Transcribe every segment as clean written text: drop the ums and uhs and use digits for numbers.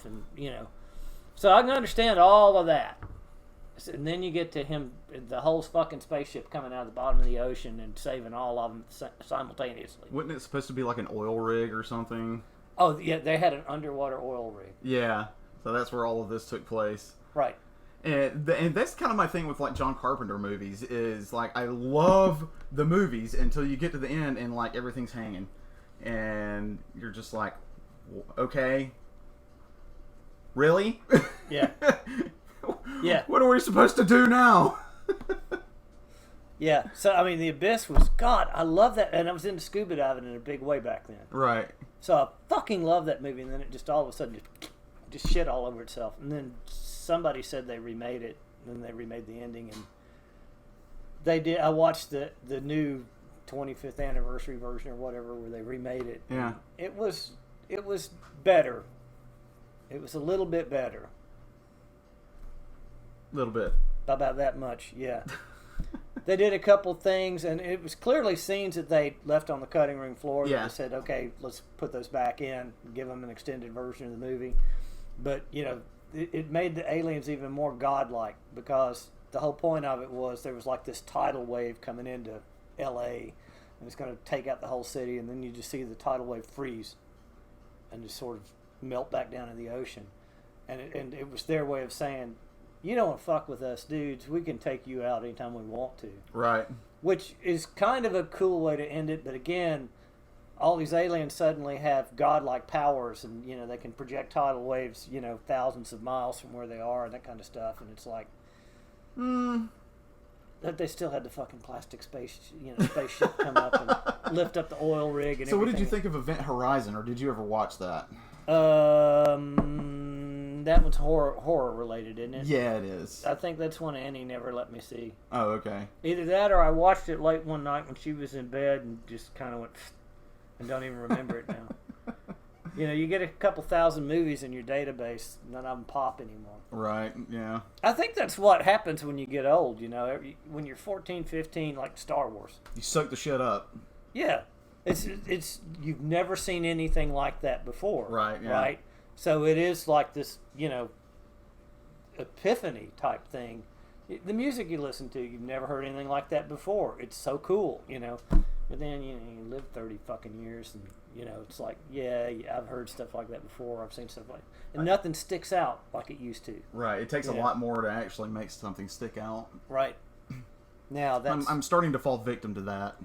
and so I can understand all of that. And then you get to him, the whole fucking spaceship coming out of the bottom of the ocean and saving all of them simultaneously. Wasn't it supposed to be like an oil rig or something? Oh yeah, they had an underwater oil rig. Yeah, so that's where all of this took place. Right. And that's kind of my thing with like John Carpenter movies is like I love the movies until you get to the end and like everything's hanging, and you're just like, okay, really? Yeah. Yeah. What are we supposed to do now? Yeah. So I mean, The Abyss was God. I love that, and I was into scuba diving in a big way back then. Right. So I fucking love that movie, and then it just all of a sudden just shit all over itself. And then somebody said they remade it, and then they remade the ending, and they did. I watched the new 25th anniversary version or whatever where they remade it. Yeah. It was better. It was a little bit better. A little bit. About that much, yeah. They did a couple things, and it was clearly scenes that they left on the cutting room floor. Yeah. They said, okay, let's put those back in, give them an extended version of the movie. But, it made the aliens even more godlike, because the whole point of it was there was like this tidal wave coming into L.A., and it's going to take out the whole city, and then you just see the tidal wave freeze and just sort of melt back down in the ocean. And it was their way of saying, you don't fuck with us dudes, we can take you out anytime we want to. Right. Which is kind of a cool way to end it, but again, all these aliens suddenly have godlike powers, and they can project tidal waves thousands of miles from where they are and that kind of stuff, and it's like that they still had the fucking plastic spaceship come up and lift up the oil rig and so everything. What did you think of Event Horizon, or did you ever watch that? That one's horror related, isn't it? Yeah, it is. I think that's one Annie never let me see. Oh, okay. Either that or I watched it late one night when she was in bed and just kind of went and don't even remember it now. You get a couple thousand movies in your database, none of them pop anymore. Right, yeah. I think that's what happens when you get old, when you're 14, 15, like Star Wars. You soak the shit up. Yeah. It's you've never seen anything like that before. Right, yeah. Right? So it is like this, epiphany type thing. The music you listen to, you've never heard anything like that before. It's so cool, But then, you live 30 fucking years and, it's like, yeah, I've heard stuff like that before. I've seen stuff like that. And nothing sticks out like it used to. Right. It takes a lot more to actually make something stick out. Right. Now, I'm starting to fall victim to that.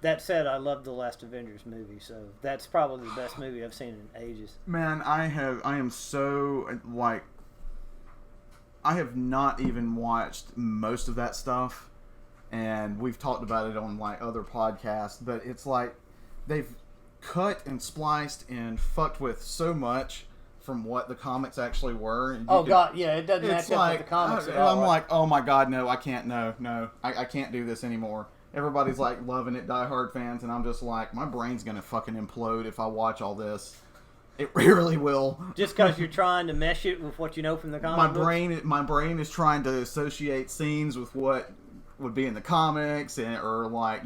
That said, I love the last Avengers movie, so that's probably the best movie I've seen in ages. Man, I am so, like, I have not even watched most of that stuff, and we've talked about it on, like, other podcasts, but it's like, they've cut and spliced and fucked with so much from what the comics actually were. God, yeah, it doesn't match up with the comics at all. I'm like, oh my god, no, I can't, I can't do this anymore. Everybody's like loving it, diehard fans, and I'm just like, my brain's gonna fucking implode if I watch all this. It really will. Just because you're trying to mesh it with what you know from the comics. My brain is trying to associate scenes with what would be in the comics, or like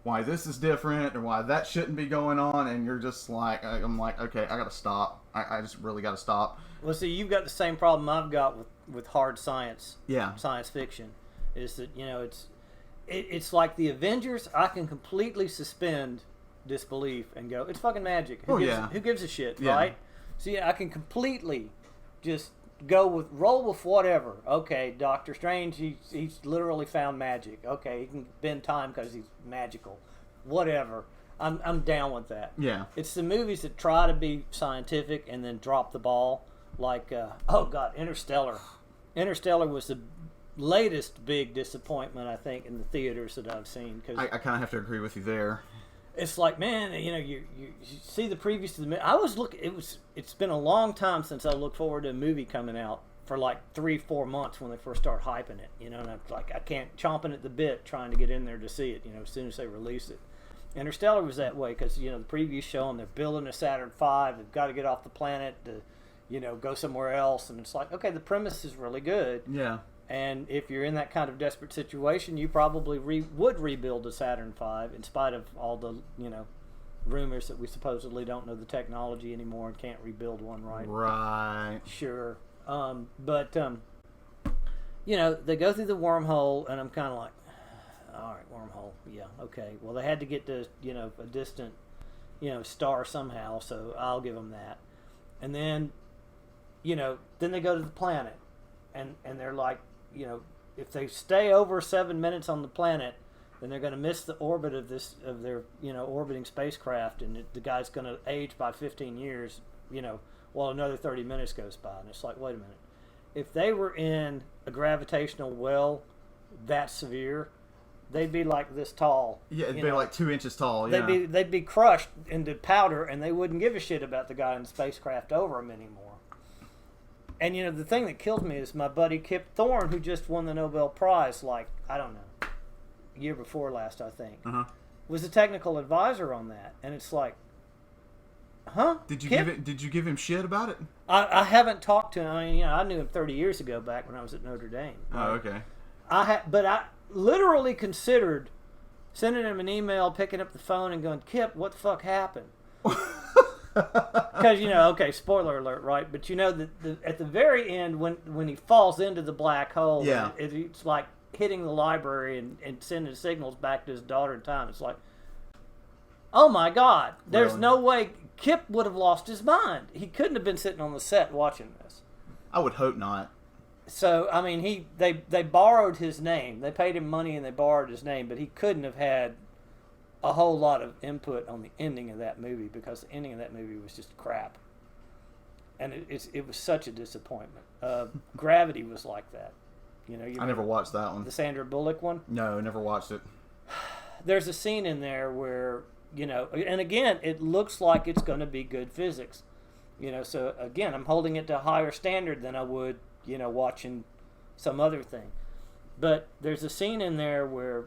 why this is different, or why that shouldn't be going on, and you're just like, I'm like, okay, I gotta stop. I just really gotta stop. Well, see, you've got the same problem I've got with hard science. Yeah. Science fiction, is that it's like the Avengers. I can completely suspend disbelief and go, it's fucking magic. Who gives a shit, right? So I can completely just roll with whatever. Okay, Doctor Strange, he's literally found magic. Okay, he can bend time because he's magical. Whatever. I'm down with that. Yeah. It's the movies that try to be scientific and then drop the ball. Like, Interstellar. Interstellar was the latest big disappointment, I think, in the theaters that I've seen. Cause I kind of have to agree with you there. It's like, man, you see the previews to the movie. I was looking. It's been a long time since I looked forward to a movie coming out for like 3-4 months when they first start hyping it. And I'm like, I can't chomping at the bit trying to get in there to see it. As soon as they release it. Interstellar was that way because the previews show them they're building a Saturn V. They've got to get off the planet to go somewhere else, and it's like, okay, the premise is really good. Yeah. And if you're in that kind of desperate situation, you probably would rebuild a Saturn V in spite of all the, rumors that we supposedly don't know the technology anymore and can't rebuild one, right? Right. Sure. But they go through the wormhole, and I'm kind of like, all right, wormhole, yeah, okay. Well, they had to get to, a distant, star somehow, so I'll give them that. And then, then they go to the planet, and they're like, if they stay over 7 minutes on the planet, then they're going to miss the orbit of their orbiting spacecraft, and the guy's going to age by 15 years, while another 30 minutes goes by. And it's like, wait a minute. If they were in a gravitational well that severe, they'd be like this tall. Yeah, it'd be like 2 inches tall. Yeah. They'd be crushed into powder, and they wouldn't give a shit about the guy in the spacecraft over them anymore. And the thing that kills me is my buddy Kip Thorne, who just won the Nobel Prize, like, I don't know, year before last, I think, was a technical advisor on that. And it's like, huh? Did you give him shit about it? I haven't talked to him. I mean, I knew him 30 years ago, back when I was at Notre Dame. Oh, okay. But I literally considered sending him an email, picking up the phone, and going, Kip, what the fuck happened? Because, okay, spoiler alert, right? But at the very end, when he falls into the black hole, yeah. It's like hitting the library and sending signals back to his daughter in time. It's like, oh my God, there's Really? no way Kip would have lost his mind. He couldn't have been sitting on the set watching this. I would hope not. So, I mean, they borrowed his name. They paid him money and they borrowed his name, but he couldn't have had a whole lot of input on the ending of that movie, because the ending of that movie was just crap. And it was such a disappointment. Gravity was like that. I never watched that one. The Sandra Bullock one? No, never watched it. There's a scene in there where, and again, it looks like it's going to be good physics. So again, I'm holding it to a higher standard than I would, watching some other thing. But there's a scene in there where,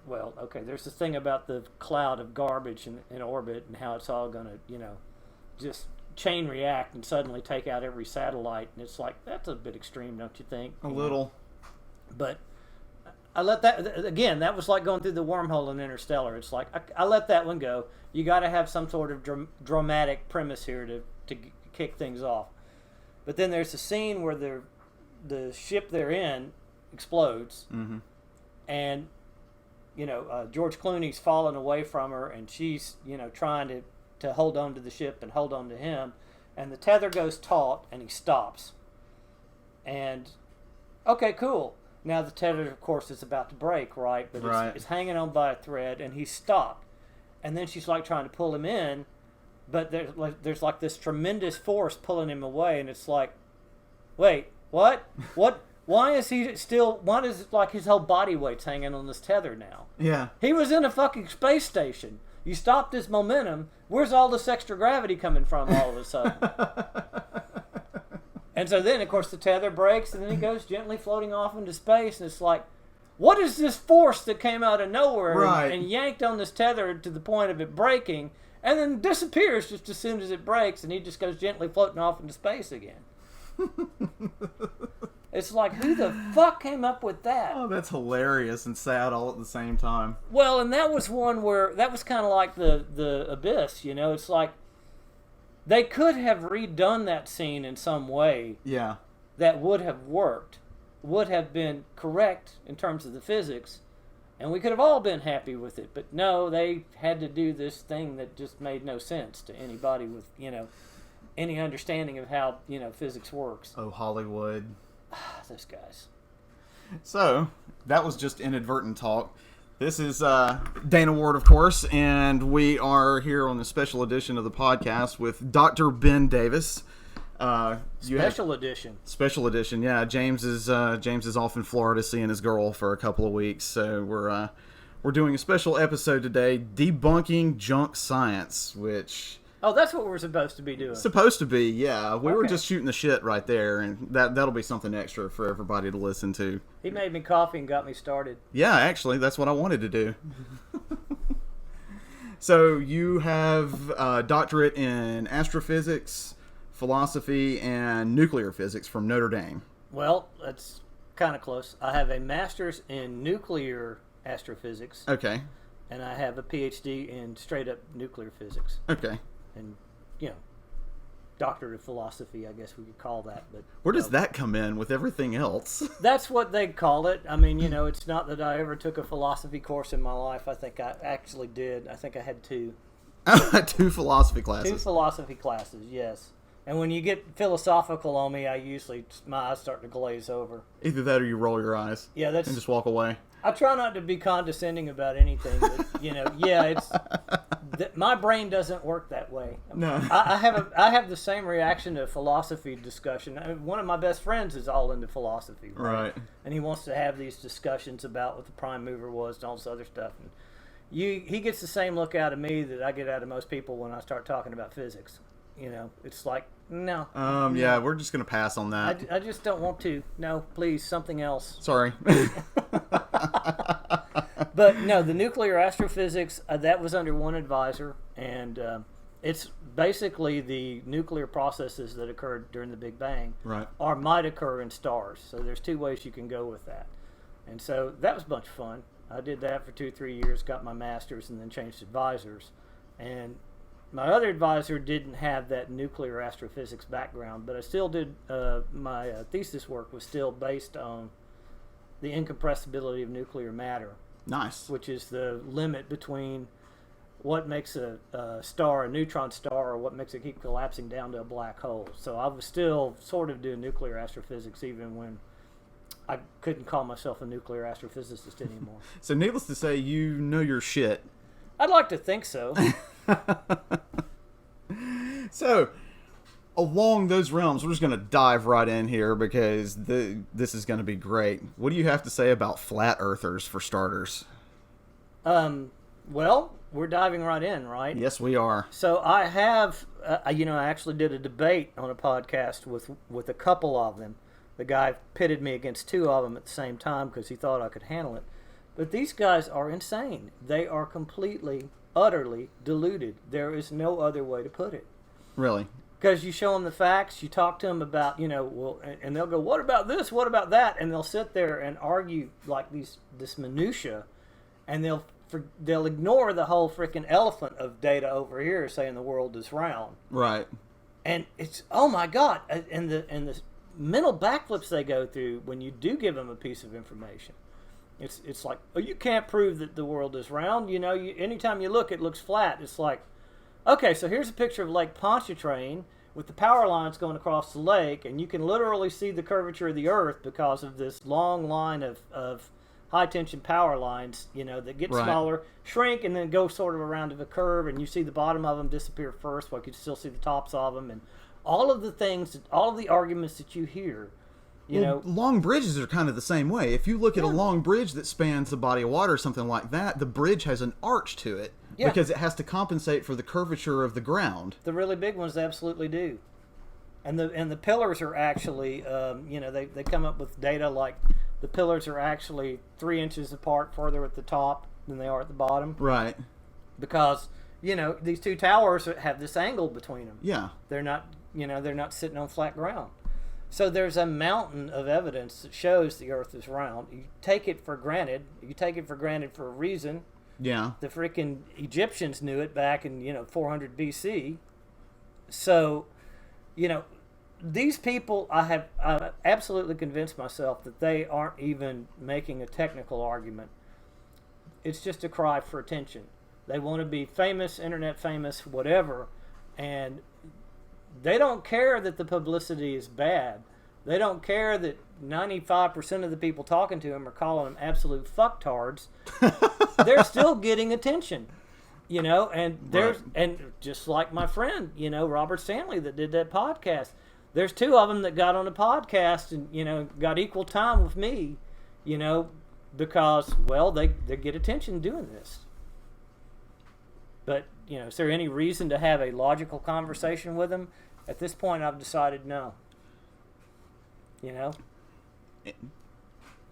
there's this thing about the cloud of garbage in orbit and how it's all going to, just chain react and suddenly take out every satellite. And it's like, that's a bit extreme, don't you think? A little. But I let that, again, that was like going through the wormhole in Interstellar. It's like, I let that one go. You got to have some sort of dramatic premise here to kick things off. But then there's a scene where the ship they're in explodes. Mm-hmm. And, George Clooney's fallen away from her, and she's, trying to hold on to the ship and hold on to him. And the tether goes taut, and he stops. And, okay, cool. Now the tether, of course, is about to break, right? But right. It's hanging on by a thread, and he's stopped. And then she's like trying to pull him in, but there's like this tremendous force pulling him away, and it's like, wait, what? What? Why is like his whole body weight's hanging on this tether now? Yeah. He was in a fucking space station. You stopped his momentum. Where's all this extra gravity coming from all of a sudden? And so then, of course, the tether breaks, and then he goes gently floating off into space, and it's like, what is this force that came out of nowhere right. and yanked on this tether to the point of it breaking, and then disappears just as soon as it breaks, and he just goes gently floating off into space again? It's like, who the fuck came up with that? Oh, that's hilarious and sad all at the same time. Well, and that was one where, that was kind of like the Abyss, It's like, they could have redone that scene in some way. Yeah. That would have worked, would have been correct in terms of the physics, and we could have all been happy with it. But no, they had to do this thing that just made no sense to anybody with, any understanding of how, physics works. Oh, Hollywood. Those guys. So, that was just inadvertent talk. This is Dana Ward, of course, and we are here on the special edition of the podcast with Dr. Davis. Special edition. Special edition, yeah. James is off in Florida seeing his girl for a couple of weeks, so we're doing a special episode today, debunking junk science, which. Oh, that's what we're supposed to be doing. Supposed to be, yeah. We were just shooting the shit right there, and that'll be something extra for everybody to listen to. He made me coffee and got me started. Yeah, actually, that's what I wanted to do. So you have a doctorate in astrophysics, philosophy, and nuclear physics from Notre Dame. Well, that's kind of close. I have a master's in nuclear astrophysics. Okay. and I have a PhD in straight up nuclear physics. Okay. And, you know, doctorate of philosophy, I guess we could call that. But where does that come in with everything else? That's what they call it. I mean, you know, it's not that I ever took a philosophy course in my life. I think I actually did. I think I had 2. 2 philosophy classes. 2 philosophy classes, yes. And when you get philosophical on me, my eyes start to glaze over. Either that or you roll your eyes. Yeah, and just walk away. I try not to be condescending about anything, but you know, it's my brain doesn't work that way. No, I have the same reaction to philosophy discussion. I mean, one of my best friends is all into philosophy, right? And he wants to have these discussions about what the prime mover was and all this other stuff. And he gets the same look out of me that I get out of most people when I start talking about physics. You know, it's like, no. Yeah, we're just going to pass on that. I just don't want to. No, please, something else. Sorry. But no, the nuclear astrophysics, that was under one advisor, and it's basically the nuclear processes that occurred during the Big Bang, right, or might occur in stars. So there's 2 ways you can go with that. And so that was a bunch of fun. I did that for 2-3 years, got my master's, and then changed advisors. And my other advisor didn't have that nuclear astrophysics background, but I still did, my thesis work was still based on the incompressibility of nuclear matter. Nice. Which is the limit between what makes a star a neutron star, or what makes it keep collapsing down to a black hole. So I was still sort of doing nuclear astrophysics even when I couldn't call myself a nuclear astrophysicist anymore. So needless to say, you know your shit. I'd like to think so. So, along those realms, we're just going to dive right in here because this is going to be great. What do you have to say about flat earthers, for starters? Well, we're diving right in, right? Yes, we are. So I have, I actually did a debate on a podcast with a couple of them. The guy pitted me against 2 of them at the same time because he thought I could handle it. But these guys are insane. They are completely, utterly deluded. There is no other way to put it. Really? Because you show them the facts, you talk to them about, well, and they'll go, what about this, what about that? And they'll sit there and argue like this minutia, and they'll ignore the whole freaking elephant of data over here saying the world is round. Right. And it's, oh my God, and the mental backflips they go through when you do give them a piece of information. It's like, oh, you can't prove that the world is round. Anytime you look, it looks flat. It's like, okay, so here's a picture of Lake Pontchartrain with the power lines going across the lake, and you can literally see the curvature of the Earth because of this long line of high-tension power lines, that get smaller, shrink, and then go sort of around to the curve, and you see the bottom of them disappear first, while you can still see the tops of them, and all of the things, all of the arguments that you hear. Long bridges are kind of the same way. If you look at a long bridge that spans a body of water or something like that, the bridge has an arch to it because it has to compensate for the curvature of the ground. The really big ones absolutely do. And the pillars are actually, they come up with data like the pillars are actually 3 inches apart further at the top than they are at the bottom. Right. Because, these 2 towers have this angle between them. Yeah. They're not sitting on flat ground. So there's a mountain of evidence that shows the Earth is round. You take it for granted. You take it for granted for a reason. Yeah. The freaking Egyptians knew it back in 400 BC. So, these people, I've absolutely convinced myself that they aren't even making a technical argument. It's just a cry for attention. They want to be famous, internet famous, whatever, and they don't care that the publicity is bad. They don't care that 95% of the people talking to them are calling them absolute fucktards. They're still getting attention, and there's and just like my friend, Robert Stanley that did that podcast. There's 2 of them that got on the podcast and got equal time with me, because they get attention doing this. But is there any reason to have a logical conversation with them? At this point, I've decided no.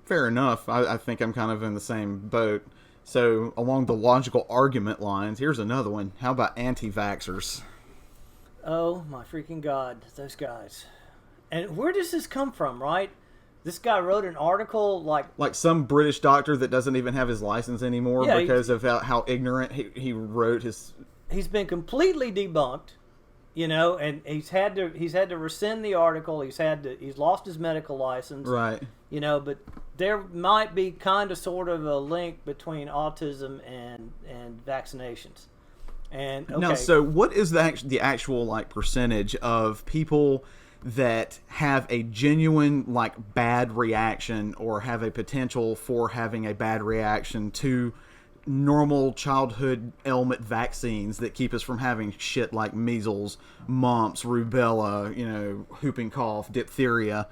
Fair enough. I think I'm kind of in the same boat. So, along the logical argument lines, here's another one. How about anti-vaxxers? Oh, my freaking God. Those guys. And where does this come from, right? This guy wrote an article like some British doctor that doesn't even have his license anymore because of how ignorant he wrote his. He's been completely debunked, and he's had to rescind the article. He's lost his medical license, right? But there might be kind of sort of a link between autism and vaccinations. And okay. Now, so what is the actual like percentage of people that have a genuine like bad reaction or have a potential for having a bad reaction to normal childhood ailment vaccines that keep us from having shit like measles, mumps, rubella, whooping cough, diphtheria?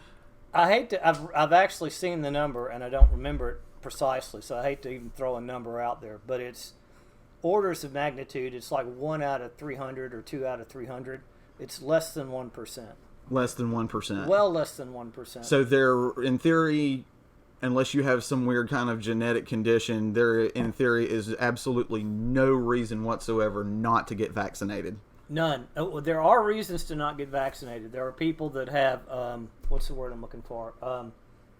I've actually seen the number and I don't remember it precisely, so I hate to even throw a number out there, but it's orders of magnitude. It's like 1 out of 300 or 2 out of 300. It's less than 1%. Less than 1%. Well, less than 1%. So there, in theory, unless you have some weird kind of genetic condition, there, in theory, is absolutely no reason whatsoever not to get vaccinated. None. There are reasons to not get vaccinated. There are people that have, what's the word I'm looking for?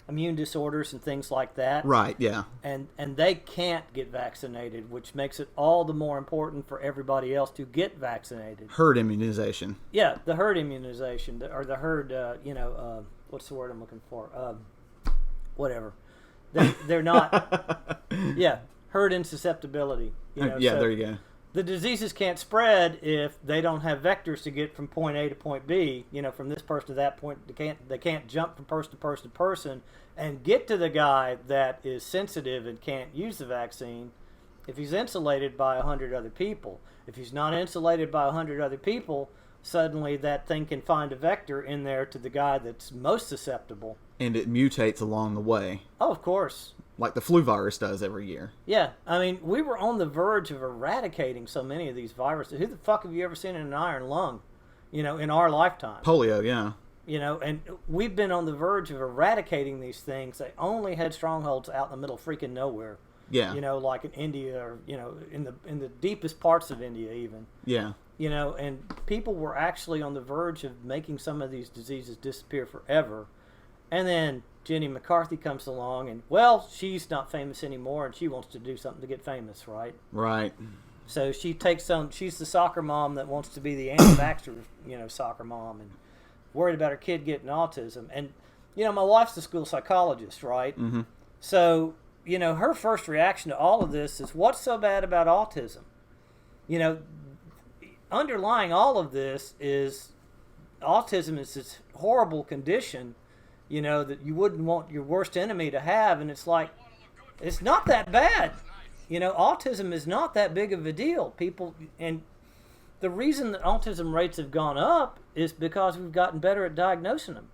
Immune disorders and things like that. Right, yeah. And they can't get vaccinated, which makes it all the more important for everybody else to get vaccinated. Herd immunization. Yeah, the herd immunization, or the herd, what's the word I'm looking for? Whatever. They're not, yeah, herd insusceptibility. Yeah, so there you go. The diseases can't spread if they don't have vectors to get from point A to point B, from this person to that point. They can't jump from person to person to person and get to the guy that is sensitive and can't use the vaccine if he's insulated by 100 other people. If he's not insulated by 100 other people, suddenly that thing can find a vector in there to the guy that's most susceptible. And it mutates along the way. Oh, of course. Like the flu virus does every year. Yeah, I mean, we were on the verge of eradicating so many of these viruses. Who the fuck have you ever seen in an iron lung, in our lifetime? Polio, yeah. And we've been on the verge of eradicating these things. They only had strongholds out in the middle of freaking nowhere. Yeah. Like in India or, in the deepest parts of India even. Yeah. And people were actually on the verge of making some of these diseases disappear forever. And then Jenny McCarthy comes along and, well, she's not famous anymore and she wants to do something to get famous, right? Right. So she she's the soccer mom that wants to be the anti-vaxxer, soccer mom and worried about her kid getting autism. And, my wife's a school psychologist, right? Mm-hmm. So, her first reaction to all of this is, what's so bad about autism? Underlying all of this is autism is this horrible condition that you wouldn't want your worst enemy to have, and it's like, it's not that bad. Autism is not that big of a deal. And the reason that autism rates have gone up is because we've gotten better at diagnosing them.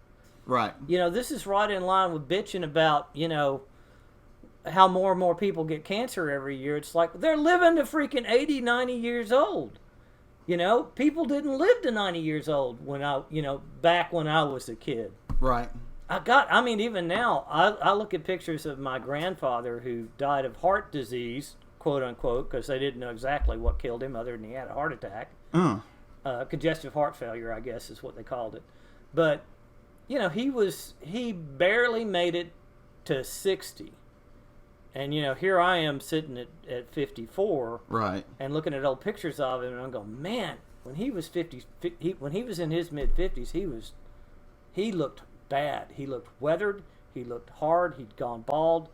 Right. This is right in line with bitching about, how more and more people get cancer every year. It's like, they're living to freaking 80, 90 years old. People didn't live to 90 years old back when I was a kid. Right. Even now, I look at pictures of my grandfather who died of heart disease, quote unquote, because they didn't know exactly what killed him other than he had a heart attack. Congestive heart failure, I guess is what they called it. But, he barely made it to 60. And, here I am sitting at 54. Right. And looking at old pictures of him, and I'm going, man, when he was when he was in his mid-50s, he looked bad. He looked weathered. He looked hard. He'd gone bald.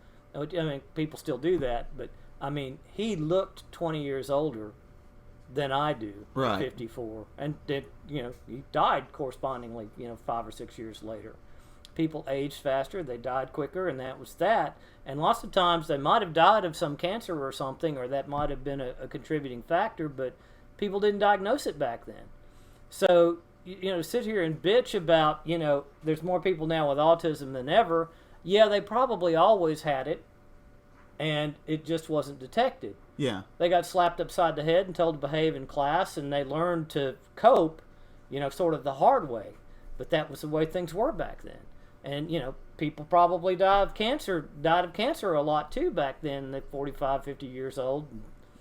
People still do that, but he looked 20 years older than I do. Right. At 54, and then he died correspondingly. 5 or 6 years later. People aged faster. They died quicker, and that was that. And lots of times they might have died of some cancer or something, or that might have been a contributing factor, but people didn't diagnose it back then. So. Sit here and bitch about, there's more people now with autism than ever. Yeah, they probably always had it, and it just wasn't detected. Yeah. They got slapped upside the head and told to behave in class, and they learned to cope, sort of the hard way. But that was the way things were back then. And, people probably died of cancer a lot, too, back then. They're 45, 50 years old.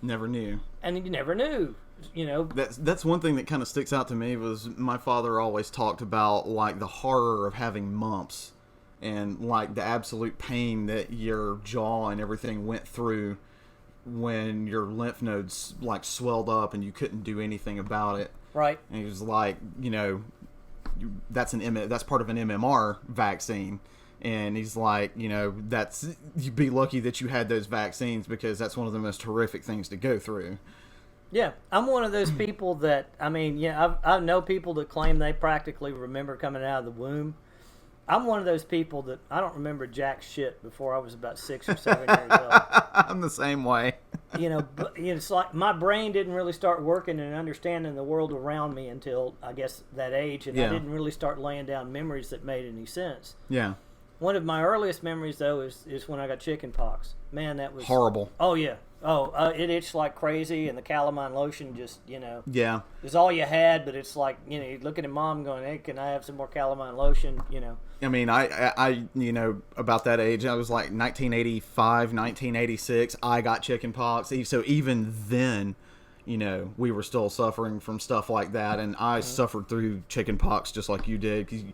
Never knew. And you never knew. That's one thing that kind of sticks out to me was my father always talked about like the horror of having mumps and like the absolute pain that your jaw and everything went through when your lymph nodes like swelled up and you couldn't do anything about it. Right. And he was like, that's part of an MMR vaccine. And he's like, you'd be lucky that you had those vaccines, because that's one of the most horrific things to go through. Yeah, I'm one of those people that, I know people that claim they practically remember coming out of the womb. I'm one of those people that I don't remember jack shit before I was about 6 or 7 years old. I'm the same way. But it's like my brain didn't really start working and understanding the world around me until, I guess, that age. And I didn't really start laying down memories that made any sense. Yeah. One of my earliest memories, though, is when I got chicken pox. Man, that was... horrible. Oh, yeah. It itched like crazy, and the calamine lotion just, Yeah. is all you had, but it's like, you're looking at mom going, hey, can I have some more calamine lotion, I mean, I about that age, I was like 1985, 1986, I got chicken pox. So even then, we were still suffering from stuff like that, and I suffered through chicken pox just like you did. 'Cause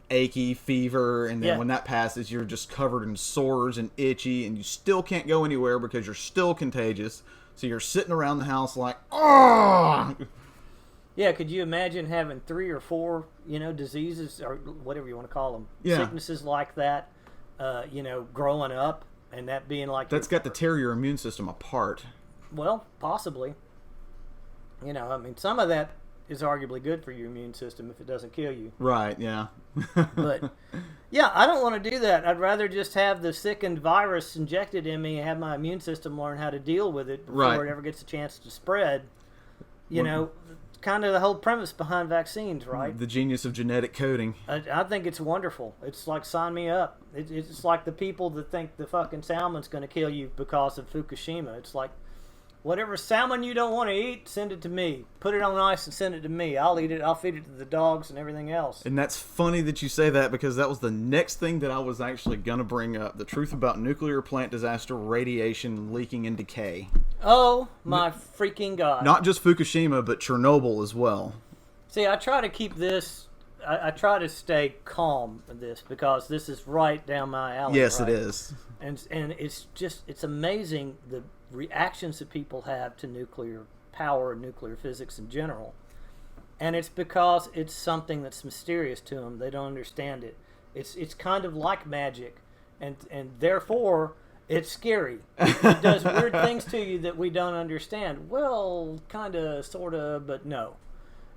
achy, fever, and then when that passes, you're just covered in sores and itchy, and you still can't go anywhere because you're still contagious. So you're sitting around the house like, oh! Yeah, could you imagine having 3 or 4, diseases, or whatever you want to call them, sicknesses like that, growing up, and that being like... That's got to tear your immune system apart. Well, possibly. Some of that is arguably good for your immune system if it doesn't kill you. Right, yeah. But, yeah, I don't want to do that. I'd rather just have the sickened virus injected in me and have my immune system learn how to deal with it before it ever gets a chance to spread. Kind of the whole premise behind vaccines, right? The genius of genetic coding. I think it's wonderful. It's like, sign me up. It's like the people that think the fucking salmon's going to kill you because of Fukushima. It's like, whatever salmon you don't want to eat, send it to me. Put it on ice and send it to me. I'll eat it. I'll feed it to the dogs and everything else. And that's funny that you say that, because that was the next thing that I was actually going to bring up. The truth about nuclear plant disaster, radiation, leaking, and decay. Oh, my freaking God. Not just Fukushima, but Chernobyl as well. See, I try to keep this... I try to stay calm in this, because this is right down my alley. Yes, right? it is. And it's amazing the reactions that people have to nuclear power and nuclear physics in general. And it's because it's something that's mysterious to them. They don't understand it. It's kind of like magic, and therefore it's scary. It does weird things to you that we don't understand. Well, kind of, sort of, but no.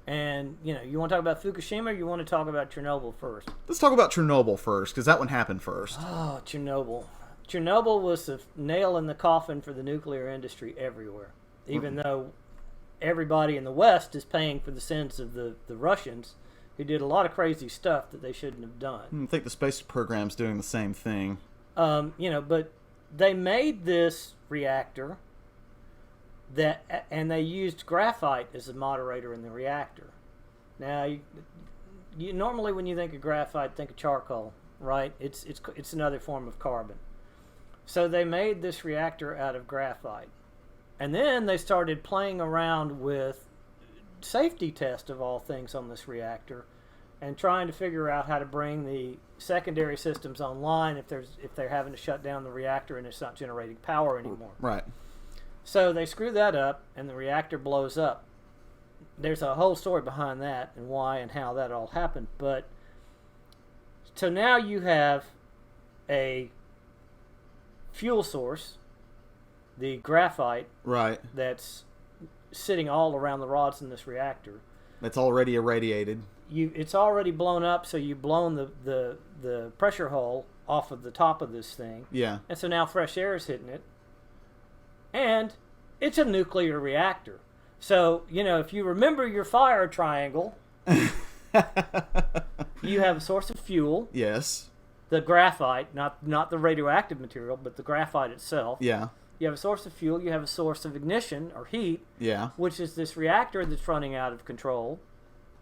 And, you want to talk about Fukushima, or you want to talk about Chernobyl first? Let's talk about Chernobyl first, because that one happened first. Oh, Chernobyl. Chernobyl was the nail in the coffin for the nuclear industry everywhere. Even though everybody in the West is paying for the sins of the Russians, who did a lot of crazy stuff that they shouldn't have done. I think the space program's doing the same thing. But they made this reactor and they used graphite as a moderator in the reactor. Now, you normally when you think of graphite, think of charcoal, right? It's another form of carbon. So they made this reactor out of graphite. And then they started playing around with safety tests of all things on this reactor, and trying to figure out how to bring the secondary systems online if they're having to shut down the reactor and it's not generating power anymore. Right. So they screw that up, and the reactor blows up. There's a whole story behind that and why and how that all happened. But so now you have a fuel source, the graphite, right, that's sitting all around the rods in this reactor. That's already irradiated. It's already blown up, so you've blown the pressure hull off of the top of this thing. Yeah. And so now fresh air is hitting it. And it's a nuclear reactor. So, if you remember your fire triangle, you have a source of fuel. Yes. The graphite, not the radioactive material, but the graphite itself. Yeah. You have a source of fuel. You have a source of ignition or heat. Yeah. Which is this reactor that's running out of control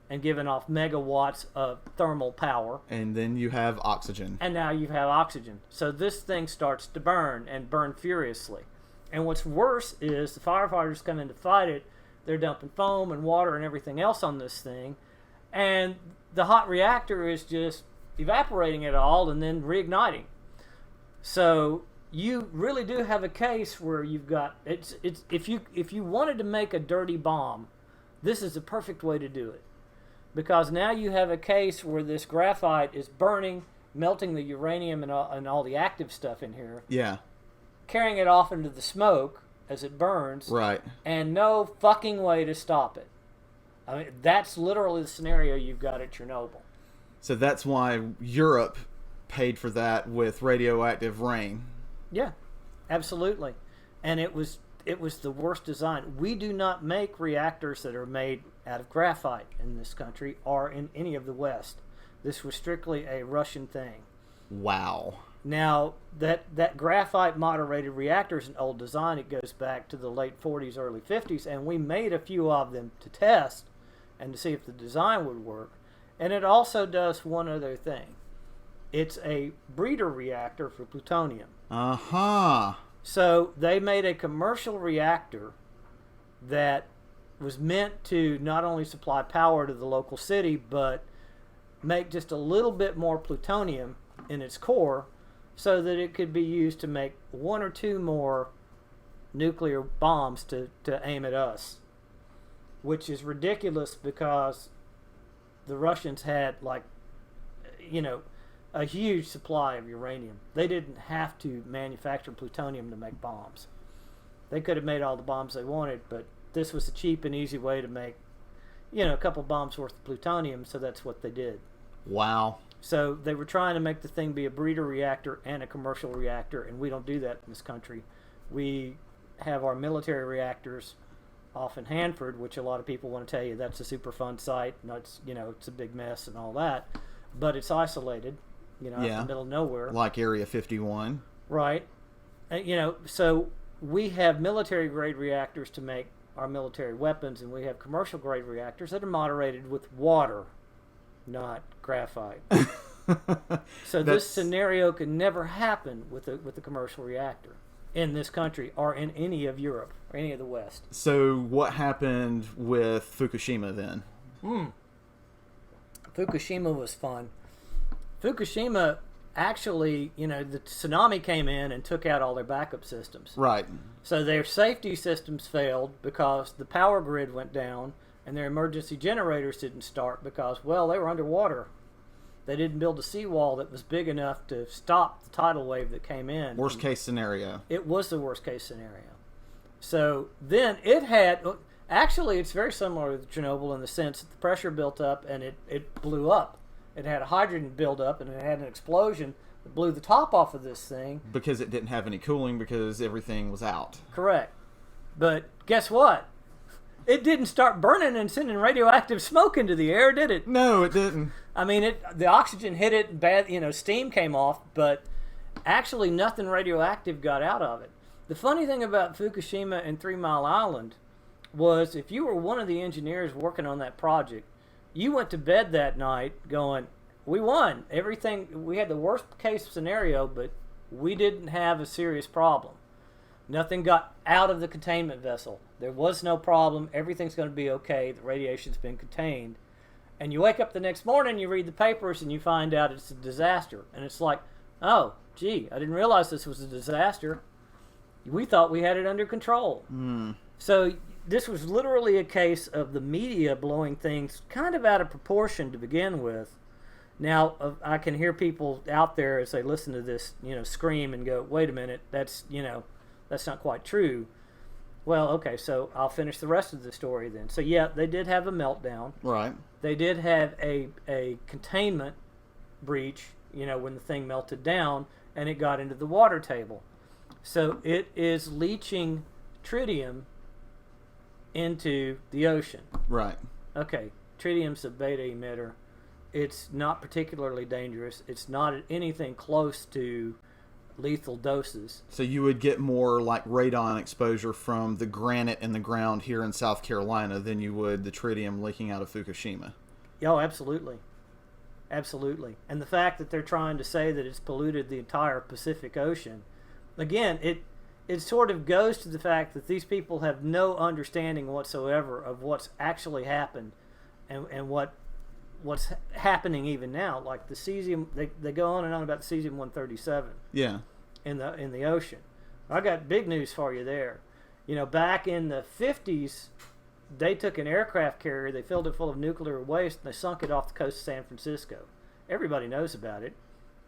and giving off megawatts of thermal power. And then you have oxygen. And now you have oxygen. So this thing starts to burn, and burn furiously. And what's worse is the firefighters come in to fight it. They're dumping foam and water and everything else on this thing. And the hot reactor is just evaporating it all and then reigniting. So you really do have a case where you've got it's if you wanted to make a dirty bomb, this is the perfect way to do it, because now you have a case where this graphite is burning, melting the uranium and all the active stuff in here. Yeah. Carrying it off into the smoke as it burns. Right. And no fucking way to stop it. I mean, that's literally the scenario you've got at Chernobyl. So that's why Europe paid for that with radioactive rain. Yeah, absolutely. And it was the worst design. We do not make reactors that are made out of graphite in this country or in any of the West. This was strictly a Russian thing. Wow. Now, that graphite moderated reactor is an old design. It goes back to the late 40s, early 50s, and we made a few of them to test and to see if the design would work. And it also does one other thing. It's a breeder reactor for plutonium. Uh-huh. So they made a commercial reactor that was meant to not only supply power to the local city, but make just a little bit more plutonium in its core so that it could be used to make one or two more nuclear bombs to aim at us. Which is ridiculous because the Russians had, like, you know, a huge supply of uranium. They didn't have to manufacture plutonium to make bombs. They could have made all the bombs they wanted, but this was a cheap and easy way to make, you know, a couple bombs worth of plutonium, so that's what they did. Wow. So they were trying to make the thing be a breeder reactor and a commercial reactor, and we don't do that in this country. We have our military reactors off in Hanford, which a lot of people want to tell you that's a Superfund site. No, it's, you know, it's a big mess and all that, but it's isolated, you know, out in the middle of nowhere. Like Area 51. Right. You know, so we have military grade reactors to make our military weapons, and we have commercial grade reactors that are moderated with water, not graphite. So this scenario could never happen with a commercial reactor in this country or in any of Europe or any of the West. So what happened with Fukushima then? Fukushima was fun. Fukushima, actually, you know, the tsunami came in and took out all their backup systems. Right. So their safety systems failed because the power grid went down, and their emergency generators didn't start because, well, they were underwater. They didn't build a seawall that was big enough to stop the tidal wave that came in. Worst case scenario. It was the worst case scenario. So then it had, actually it's very similar to Chernobyl in the sense that the pressure built up and it blew up. It had a hydrogen buildup and it had an explosion that blew the top off of this thing. Because it didn't have any cooling because everything was out. Correct. But guess what? It didn't start burning and sending radioactive smoke into the air, did it? No, it didn't. I mean, the oxygen hit it, and bad, you know, steam came off, but actually nothing radioactive got out of it. The funny thing about Fukushima and 3 Mile Island was if you were one of the engineers working on that project, you went to bed that night going, we won. Everything, we had the worst case scenario, but we didn't have a serious problem. Nothing got out of the containment vessel. There was no problem. Everything's going to be okay. The radiation's been contained. And you wake up the next morning, you read the papers, and you find out it's a disaster. And it's like, oh, gee, I didn't realize this was a disaster. We thought we had it under control. So this was literally a case of the media blowing things kind of out of proportion to begin with. Now, I can hear people out there as they listen to this, you know, scream and go, wait a minute, that's, you know, that's not quite true. Well, okay, so I'll finish the rest of the story then. So, yeah, they did have a meltdown. Right. They did have a containment breach, you know, when the thing melted down and it got into the water table. So it is leaching tritium into the ocean. Right. Okay, tritium's a beta emitter. It's not particularly dangerous. It's not at anything close to lethal doses. So you would get more like radon exposure from the granite in the ground here in South Carolina than you would the tritium leaking out of Fukushima. Oh, absolutely. Absolutely. And the fact that they're trying to say that it's polluted the entire Pacific Ocean, again, it sort of goes to the fact that these people have no understanding whatsoever of what's actually happened and what what's happening even now. Like the cesium, they go on and on about the cesium-137 Yeah. in the ocean. I got big news for you there. Back in the 50s, they took an aircraft carrier, they filled it full of nuclear waste, and they sunk it off the coast of San Francisco. Everybody knows about it.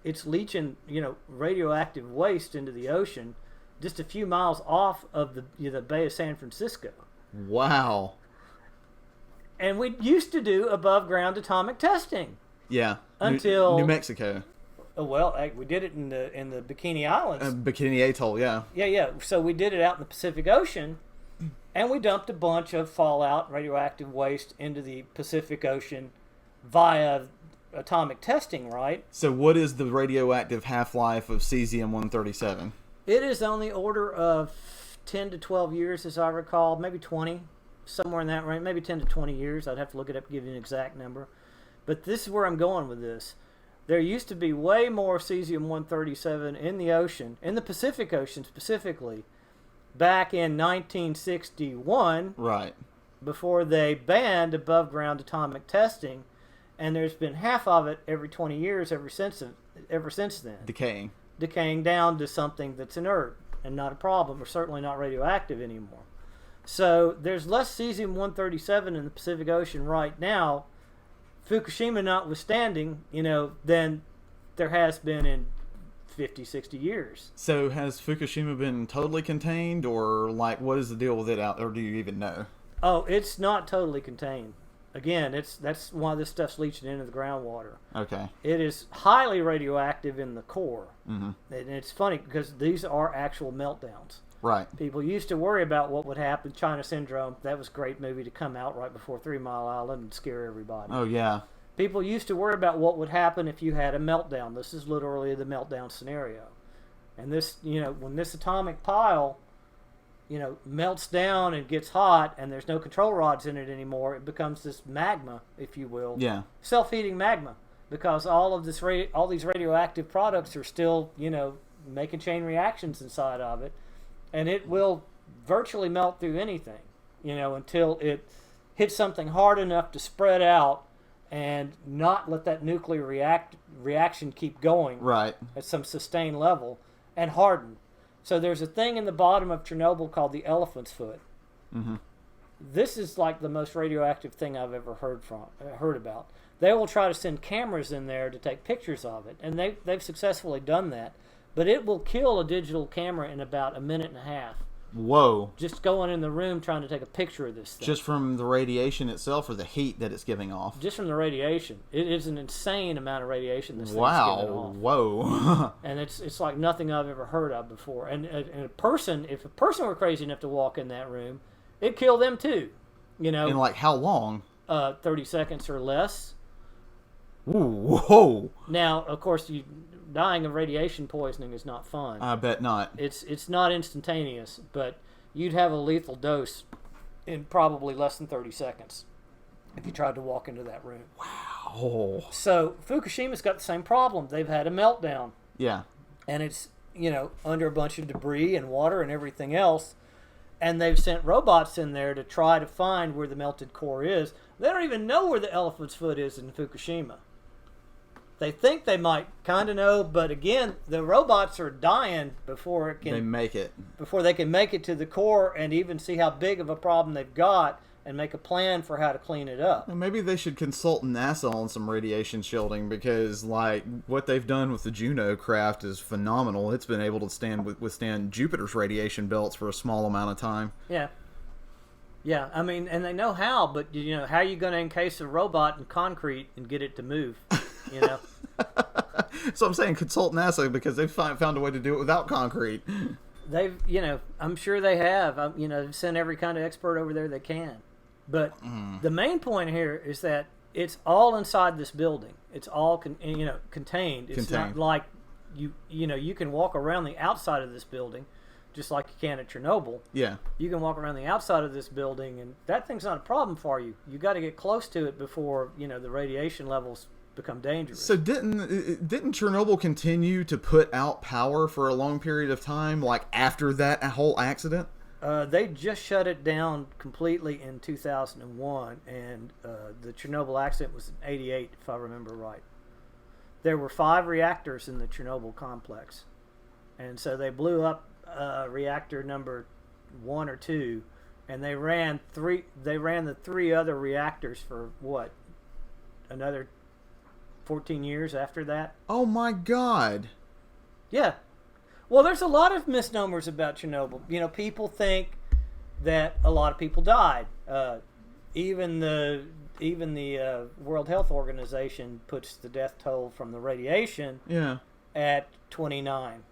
It's leaching, radioactive waste into the ocean just a few miles off of the Bay of San Francisco. Wow. And we used to do above ground atomic testing. Yeah. Until New Mexico. Well, we did it in the Bikini Islands. Bikini Atoll, yeah. Yeah. So we did it out in the Pacific Ocean, and we dumped a bunch of fallout radioactive waste into the Pacific Ocean via atomic testing, right? So what is the radioactive half-life of cesium-137? It is on the order of 10 to 12 years, as I recall, maybe 20, somewhere in that range, maybe 10 to 20 years. I'd have to look it up to give you an exact number. But this is where I'm going with this. There used to be way more cesium-137 in the ocean, in the Pacific Ocean specifically, back in 1961. Right. Before they banned above-ground atomic testing, and there's been half of it every 20 years ever since then. Decaying down to something that's inert and not a problem, or certainly not radioactive anymore. So there's less cesium-137 in the Pacific Ocean right now, Fukushima notwithstanding, than there has been in 50, 60 years. So has Fukushima been totally contained, or what is the deal with it out, or do you even know? Oh, it's not totally contained. Again, that's why this stuff's leaching into the groundwater. Okay. It is highly radioactive in the core. Mm-hmm. And it's funny because these are actual meltdowns. Right. People used to worry about what would happen. China Syndrome, that was a great movie to come out right before 3 Mile Island and scare everybody. Oh, yeah. People used to worry about what would happen if you had a meltdown. This is literally the meltdown scenario. And this, when this atomic pile melts down and gets hot and there's no control rods in it anymore, it becomes this magma, if you will. Yeah. Self-heating magma, because all these radioactive products are still, making chain reactions inside of it, and it will virtually melt through anything, until it hits something hard enough to spread out and not let that nuclear reaction keep going. Right. At some sustained level and harden. So there's a thing in the bottom of Chernobyl called the elephant's foot. Mm-hmm. This is like the most radioactive thing I've ever heard about. They will try to send cameras in there to take pictures of it, and they've successfully done that. But it will kill a digital camera in about a minute and a half. Whoa. Just going in the room trying to take a picture of this thing. Just from the radiation itself, or the heat that it's giving off? Just from the radiation. It is an insane amount of radiation this thing's giving off. Whoa. And it's like nothing I've ever heard of before. And if a person were crazy enough to walk in that room, it'd kill them too. In how long? 30 seconds or less. Ooh, whoa. Now, of course, dying of radiation poisoning is not fun. I bet not. It's not instantaneous, but you'd have a lethal dose in probably less than 30 seconds if you tried to walk into that room. Wow. So Fukushima's got the same problem. They've had a meltdown. Yeah. And it's, under a bunch of debris and water and everything else. And they've sent robots in there to try to find where the melted core is. They don't even know where the elephant's foot is in Fukushima. They think they might kind of know, but again, the robots are dying before they can make it to the core and even see how big of a problem they've got and make a plan for how to clean it up. Well, maybe they should consult NASA on some radiation shielding, because what they've done with the Juno craft is phenomenal. It's been able to withstand Jupiter's radiation belts for a small amount of time. Yeah, I mean, and they know how, but how are you going to encase a robot in concrete and get it to move? So I'm saying consult NASA, because they've found a way to do it without concrete. They've, I'm sure they have. They've sent every kind of expert over there they can. But the main point here is that it's all inside this building. It's all contained. It's not like you can walk around the outside of this building, just like you can at Chernobyl. Yeah. You can walk around the outside of this building, and that thing's not a problem for you. You got to get close to it before the radiation levels become dangerous. So didn't Chernobyl continue to put out power for a long period of time, after that whole accident? They just shut it down completely in 2001, and the Chernobyl accident was in '88, if I remember right. There were 5 reactors in the Chernobyl complex, and so they blew up reactor number 1 or 2, and they ran the 3 other reactors for what, another 14 years after that. Oh my God! Yeah. Well, there's a lot of misnomers about Chernobyl. You know, people think that a lot of people died. Even the World Health Organization puts the death toll from the radiation at 29.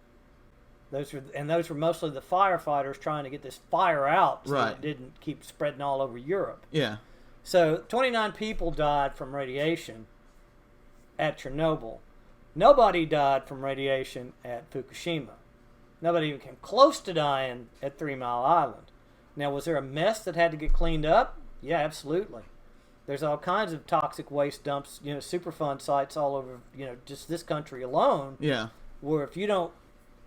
Those were mostly the firefighters trying to get this fire out so it didn't keep spreading all over Europe. Yeah. So 29 people died from radiation at Chernobyl. Nobody died from radiation at Fukushima. Nobody even came close to dying at 3 Mile Island. Now, was there a mess that had to get cleaned up? Yeah, absolutely. There's all kinds of toxic waste dumps, you know, Superfund sites all over, you know, just this country alone. Yeah. Where if you don't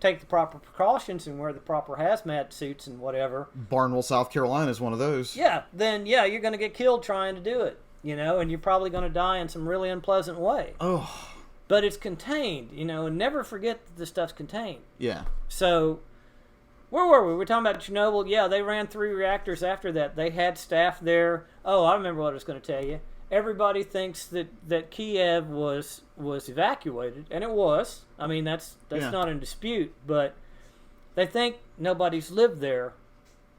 take the proper precautions and wear the proper hazmat suits and whatever. Barnwell, South Carolina is one of those. Yeah, then, yeah, you're going to get killed trying to do it, you know, and you're probably going to die in some really unpleasant way. Oh. But it's contained, you know, and never forget that this stuff's contained. Yeah. So, where were we? We're talking about Chernobyl. Yeah, they ran 3 reactors after that. They had staff there. Oh, I remember what I was going to tell you. Everybody thinks that Kiev was evacuated, and it was. I mean, that's not in dispute. But they think nobody's lived there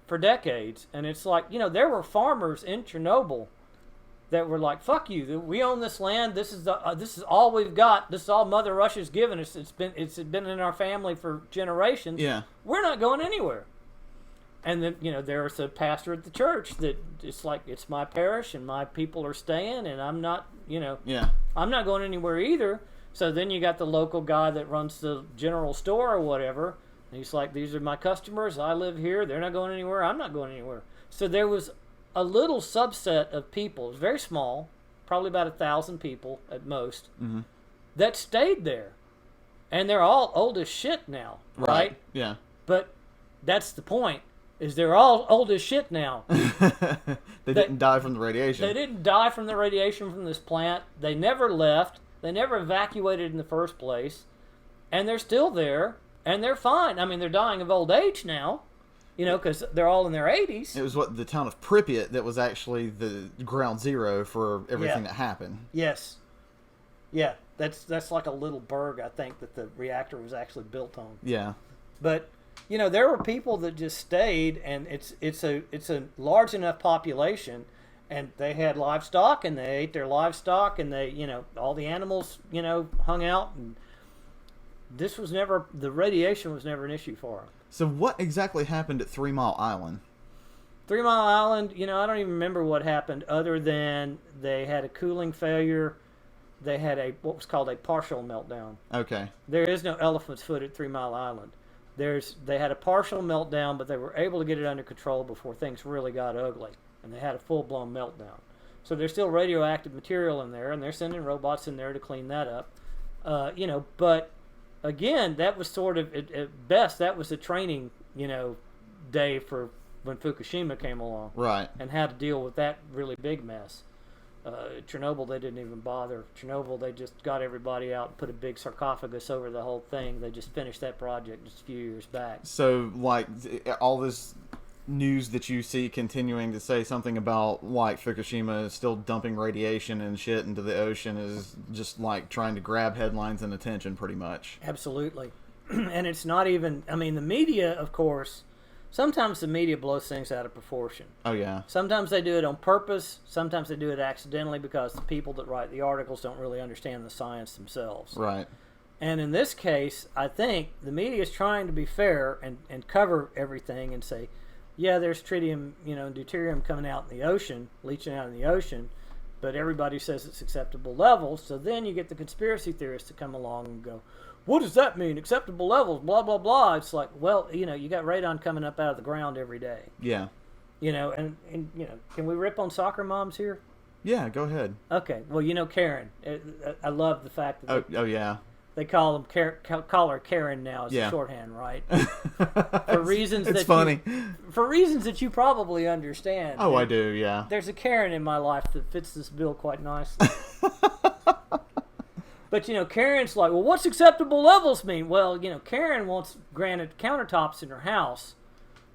for decades. And it's like, you know, there were farmers in Chernobyl that were like, "Fuck you! We own this land. This is all we've got. This is all Mother Russia's given us. It's been in our family for generations. Yeah, we're not going anywhere." And then, you know, there's a pastor at the church that it's like, it's my parish and my people are staying, and I'm not, you know, I'm not going anywhere either. So then you got the local guy that runs the general store or whatever, and he's like, "These are my customers. I live here. They're not going anywhere. I'm not going anywhere." So there was a little subset of people, it was very small, probably about 1,000 people at most, that stayed there. And they're all old as shit now, right? Yeah. But that's the point, is they're all old as shit now. They didn't die from the radiation. They didn't die from the radiation from this plant. They never left. They never evacuated in the first place. And they're still there, and they're fine. I mean, they're dying of old age now. You know, because they're all in their 80s. It was the town of Pripyat that was actually the ground zero for everything that happened. Yes. Yeah, that's like a little burg, I think, that the reactor was actually built on. Yeah. But, you know, there were people that just stayed, and it's a large enough population, and they had livestock, and they ate their livestock, and they, you know, all the animals, you know, hung out, and the radiation was never an issue for them. So what exactly happened at 3 Mile Island? 3 Mile Island, you know, I don't even remember what happened other than they had a cooling failure. They had what was called a partial meltdown. Okay. There is no elephant's foot at 3 Mile Island. They had a partial meltdown, but they were able to get it under control before things really got ugly. And they had a full-blown meltdown. So there's still radioactive material in there, and they're sending robots in there to clean that up. You know, but again, that was sort of, at best, that was a training, you know, day for when Fukushima came along. Right. And how to deal with that really big mess. Chernobyl, they didn't even bother. Chernobyl, they just got everybody out and put a big sarcophagus over the whole thing. They just finished that project just a few years back. So, like, all this news that you see continuing to say something about, like, Fukushima is still dumping radiation and shit into the ocean is just, like, trying to grab headlines and attention, pretty much. Absolutely. And it's not even, I mean, the media, of course, sometimes the media blows things out of proportion. Oh, yeah. Sometimes they do it on purpose. Sometimes they do it accidentally because the people that write the articles don't really understand the science themselves. Right. And in this case, I think the media is trying to be fair and cover everything and say, yeah, there's tritium, you know, and deuterium coming out in the ocean, leaching out in the ocean, but everybody says it's acceptable levels. So then you get the conspiracy theorists to come along and go, what does that mean? Acceptable levels, blah, blah, blah. It's like, well, you know, you got radon coming up out of the ground every day. Yeah. You know, and you know, can we rip on soccer moms here? Yeah, go ahead. Okay. Well, you know, Karen, I love the fact that... Oh, yeah. They call her Karen now as Yeah. a shorthand, right? For reasons It's funny. For reasons that you probably understand. Oh, I do, yeah. There's a Karen in my life that fits this bill quite nicely. But, Karen's like, well, what's acceptable levels mean? Well, Karen wants granite countertops in her house.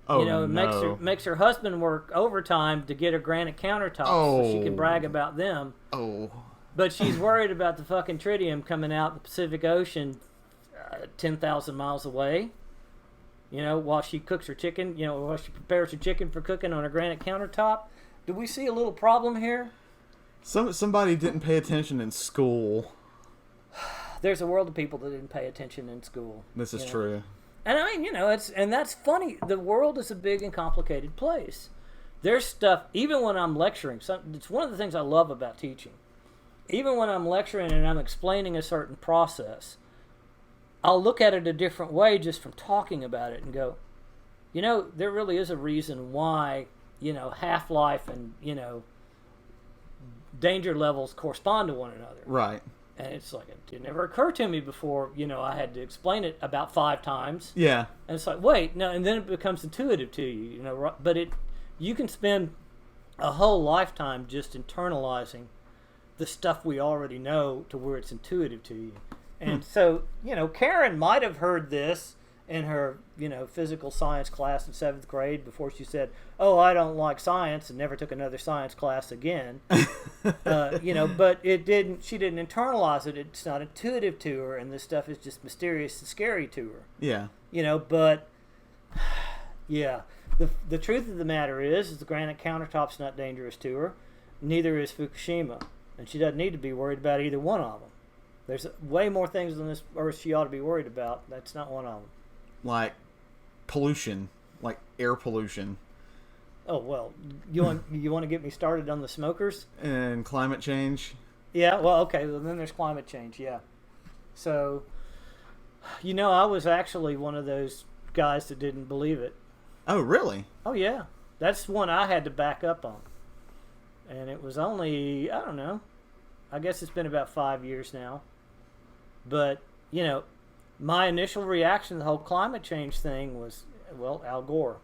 Oh, It no. makes her husband work overtime to get her granite countertops so she can brag about them. Oh. But she's worried about the fucking tritium coming out the Pacific Ocean 10,000 miles away. While she cooks her chicken, while she prepares her chicken for cooking on a granite countertop. Do we see a little problem here? Somebody didn't pay attention in school. There's a world of people that didn't pay attention in school. This is true. And I mean, and that's funny. The world is a big and complicated place. There's stuff, even when I'm lecturing, it's one of the things I love about teaching. Even when I'm lecturing and I'm explaining a certain process, I'll look at it a different way just from talking about it and go, there really is a reason why, half-life and, danger levels correspond to one another. Right. And it's like, it never occurred to me before, I had to explain it about 5 times. Yeah. And it's like, wait, no, and then it becomes intuitive to you, but you can spend a whole lifetime just internalizing the stuff we already know to where it's intuitive to you. And so, Karen might have heard this in her, physical science class in 7th grade before she said, oh, I don't like science, and never took another science class again. But she didn't internalize it. It's not intuitive to her, and this stuff is just mysterious and scary to her. Yeah. But yeah, the truth of the matter is the granite countertop's not dangerous to her. Neither is Fukushima, and she doesn't need to be worried about either one of them. There's way more things on this earth she ought to be worried about. That's not one of them. Like pollution, like air pollution. Oh, well, you want to get me started on the smokers? And climate change. Yeah, well, okay, well, then there's climate change, yeah. So, I was actually one of those guys that didn't believe it. Oh, really? Oh, yeah. That's one I had to back up on. And it was only, I don't know, I guess it's been about 5 years now. But, my initial reaction to the whole climate change thing was, well, Al Gore,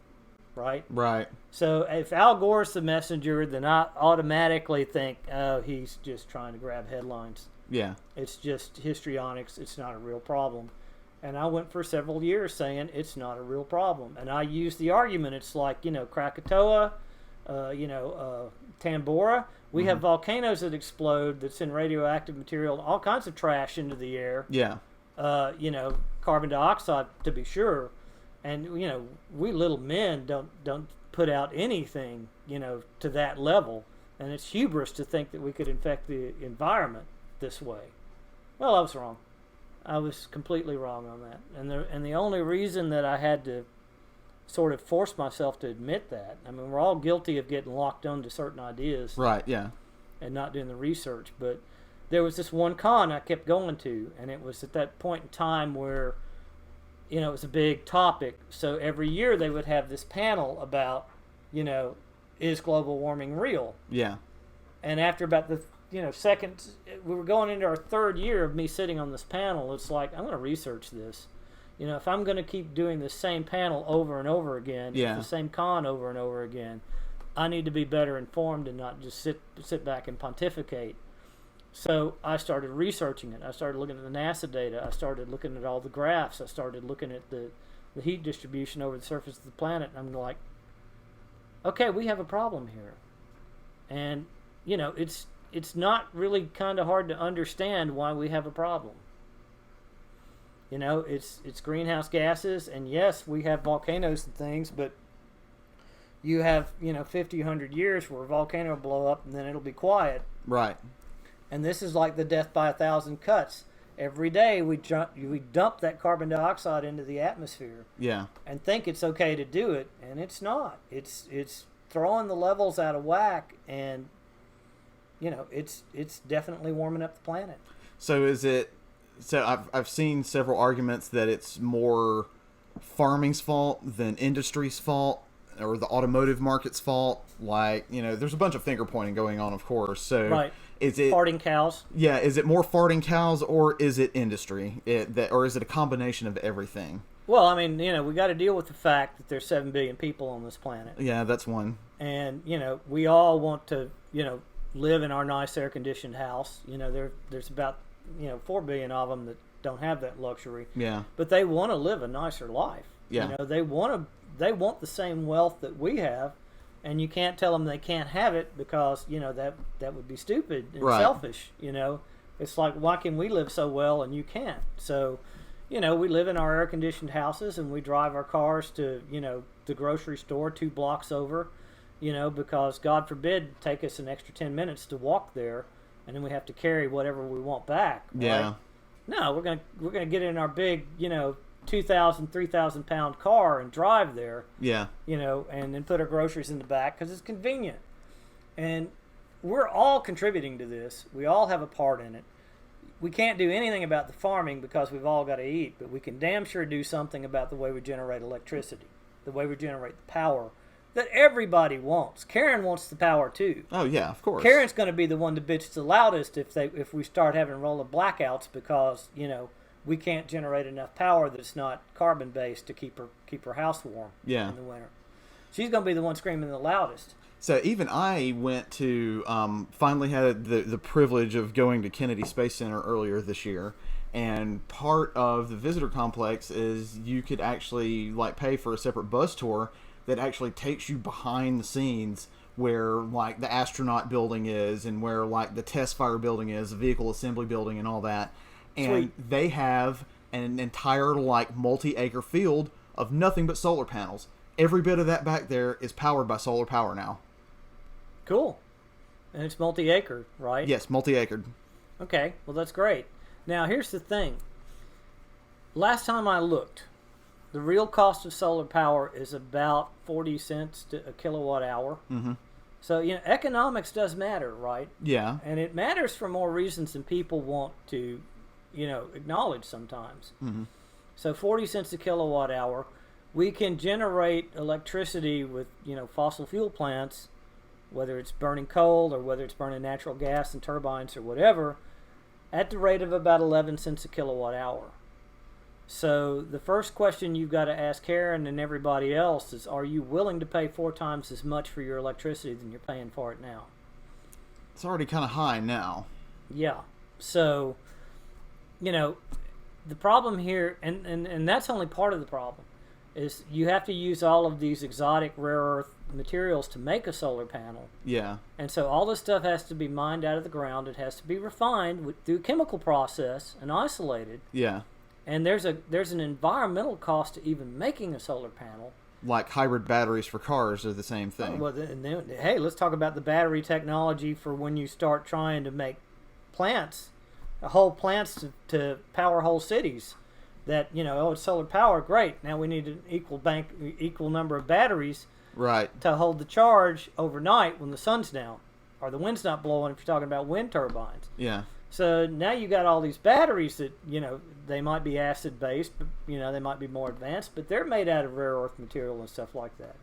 right? Right. So if Al Gore's the messenger, then I automatically think, oh, he's just trying to grab headlines. Yeah. It's just histrionics. It's not a real problem. And I went for several years saying it's not a real problem. And I used the argument, it's like, Krakatoa, Tambora. We have volcanoes that explode that send radioactive material, all kinds of trash into the air. Yeah. Carbon dioxide, to be sure. And, we little men don't put out anything, to that level. And it's hubris to think that we could infect the environment this way. Well, I was wrong. I was completely wrong on that. And the only reason that I had to sort of force myself to admit that, I mean, we're all guilty of getting locked onto certain ideas. Right, yeah. And not doing the research. But there was this one con I kept going to, and it was at that point in time where, it was a big topic. So every year they would have this panel about, is global warming real? Yeah. And after about the, second, we were going into our 3rd year of me sitting on this panel. It's like, I'm going to research this. If I'm going to keep doing the same panel over and over again, yeah. the same con over and over again, I need to be better informed and not just sit back and pontificate. So I started researching it. I started looking at the NASA data. I started looking at all the graphs. I started looking at the heat distribution over the surface of the planet. And I'm like, okay, we have a problem here. And, it's not really kind of hard to understand why we have a problem. It's greenhouse gases, and yes, we have volcanoes and things, but you have, 50, 100 years where a volcano will blow up and then it'll be quiet. Right. And this is like the death by 1,000 cuts. Every day we dump that carbon dioxide into the atmosphere. Yeah. And think it's okay to do it, and it's not. It's throwing the levels out of whack, and it's definitely warming up the planet. So is it? So I've seen several arguments that it's more farming's fault than industry's fault, or the automotive market's fault. Like, there's a bunch of finger pointing going on, of course. So right. Is it farting cows? Yeah, is it more farting cows or is it industry? Or is it a combination of everything? Well, I mean, we got to deal with the fact that there's 7 billion people on this planet. Yeah, that's one. And, we all want to, live in our nice air-conditioned house. There's about, 4 billion of them that don't have that luxury. Yeah. But they want to live a nicer life. Yeah. They want the same wealth that we have, and you can't tell them they can't have it because, that would be stupid and selfish, It's like, why can we live so well and you can't? So, we live in our air-conditioned houses and we drive our cars to, the grocery store 2 blocks over, because God forbid take us an extra 10 minutes to walk there, and then we have to carry whatever we want back. Right? Yeah. No, we're gonna get in our big, 2,000, 3,000 pound car and drive there. Yeah. And then put our groceries in the back because it's convenient. And we're all contributing to this. We all have a part in it. We can't do anything about the farming because we've all got to eat, but we can damn sure do something about the way we generate electricity, the way we generate the power that everybody wants. Karen wants the power too. Oh yeah, of course. Karen's going to be the one to bitch the loudest if we start having rolling blackouts because we can't generate enough power that's not carbon based to keep her house warm in the winter. She's going to be the one screaming the loudest. So even I went to finally had the privilege of going to Kennedy Space Center earlier this year, and part of the visitor complex is you could actually pay for a separate bus tour that actually takes you behind the scenes where the astronaut building is and where the test fire building is, the vehicle assembly building and all that. And Sweet. They have an entire multi-acre field of nothing but solar panels. Every bit of that back there is powered by solar power now. Cool. And it's multi-acre, right? Yes, multi-acred. Okay, well that's great. Now here's the thing. Last time I looked, the real cost of solar power is about 40 cents to a kilowatt hour. Mm-hmm. So, economics does matter, right? Yeah. And it matters for more reasons than people want to, acknowledge sometimes. Mm-hmm. So 40 cents a kilowatt hour. We can generate electricity with, fossil fuel plants, whether it's burning coal or whether it's burning natural gas and turbines or whatever, at the rate of about 11 cents a kilowatt hour. So the first question you've got to ask Karen and everybody else is, are you willing to pay 4 times as much for your electricity than you're paying for it now? It's already kind of high now. Yeah. So, the problem here, and that's only part of the problem, is you have to use all of these exotic rare earth materials to make a solar panel. Yeah. And so all this stuff has to be mined out of the ground. It has to be refined through a chemical process and isolated. Yeah. And there's an environmental cost to even making a solar panel. Hybrid batteries for cars are the same thing. Well, hey, let's talk about the battery technology for when you start trying to make plants, whole plants to power whole cities. That it's solar power, great. Now we need an equal number of batteries, right, to hold the charge overnight when the sun's down or the wind's not blowing. If you're talking about wind turbines, yeah. So now you got all these batteries that they might be acid based, but they might be more advanced, but they're made out of rare earth material and stuff like that.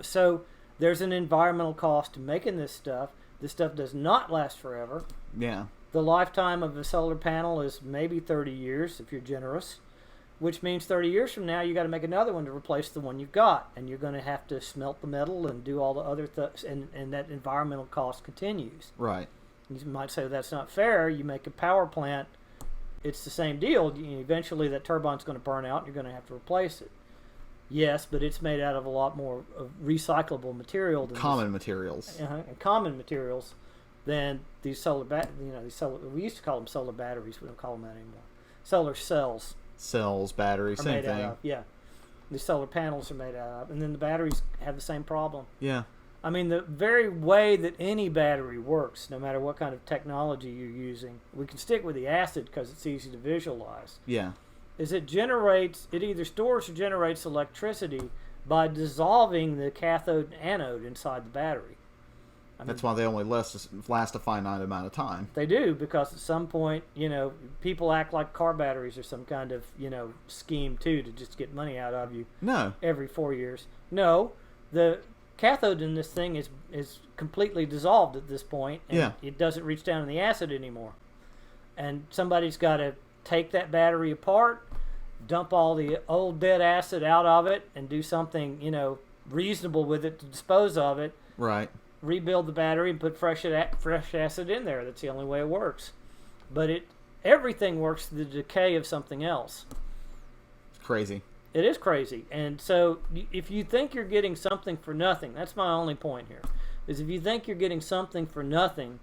So there's an environmental cost to making this stuff. This stuff does not last forever. Yeah. The lifetime of a solar panel is maybe 30 years if you're generous, which means 30 years from now you got to make another one to replace the one you've got, and you're going to have to smelt the metal and do all the other things, and that environmental cost continues. Right. You might say that's not fair. You make a power plant, it's the same deal. Eventually that turbine's going to burn out and you're going to have to replace it. Yes, but it's made out of a lot more of recyclable material than common materials. And common materials than these solar we used to call them solar batteries. We don't call them that anymore. Solar cells. Cells, batteries, same thing. Yeah. The solar panels are made out of, and then the batteries have the same problem. Yeah. I mean, the very way that any battery works, no matter what kind of technology you're using, we can stick with the acid because it's easy to visualize. Yeah. Is it either stores or generates electricity by dissolving the cathode and anode inside the battery. That's why they only last a finite amount of time. They do, because at some point, people act like car batteries are some kind of, scheme too to just get money out of you. No. Every 4 years. No, the cathode in this thing is completely dissolved at this point, and Yeah. it doesn't reach down in the acid anymore. And somebody's got to take that battery apart, dump all the old dead acid out of it, and do something, reasonable with it to dispose of it. Right. Rebuild the battery and put fresh acid in there. That's the only way it works. But everything works through the decay of something else. It's crazy. It is crazy. And so if you think you're getting something for nothing, that's my only point here, is if you think you're getting something for nothing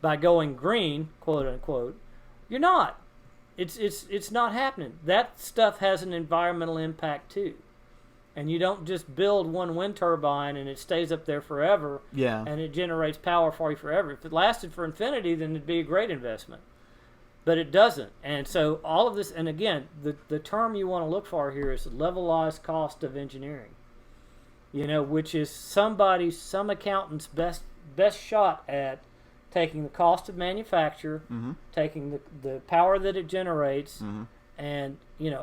by going green, quote unquote, you're not. It's not happening. That stuff has an environmental impact too. And you don't just build one wind turbine and it stays up there forever, Yeah. and it generates power for you forever. If it lasted for infinity, then it'd be a great investment. But it doesn't. And so all of this, and again, the term you want to look for here is levelized cost of engineering, which is some accountant's best shot at taking the cost of manufacture, Mm-hmm. taking the power that it generates, Mm-hmm. and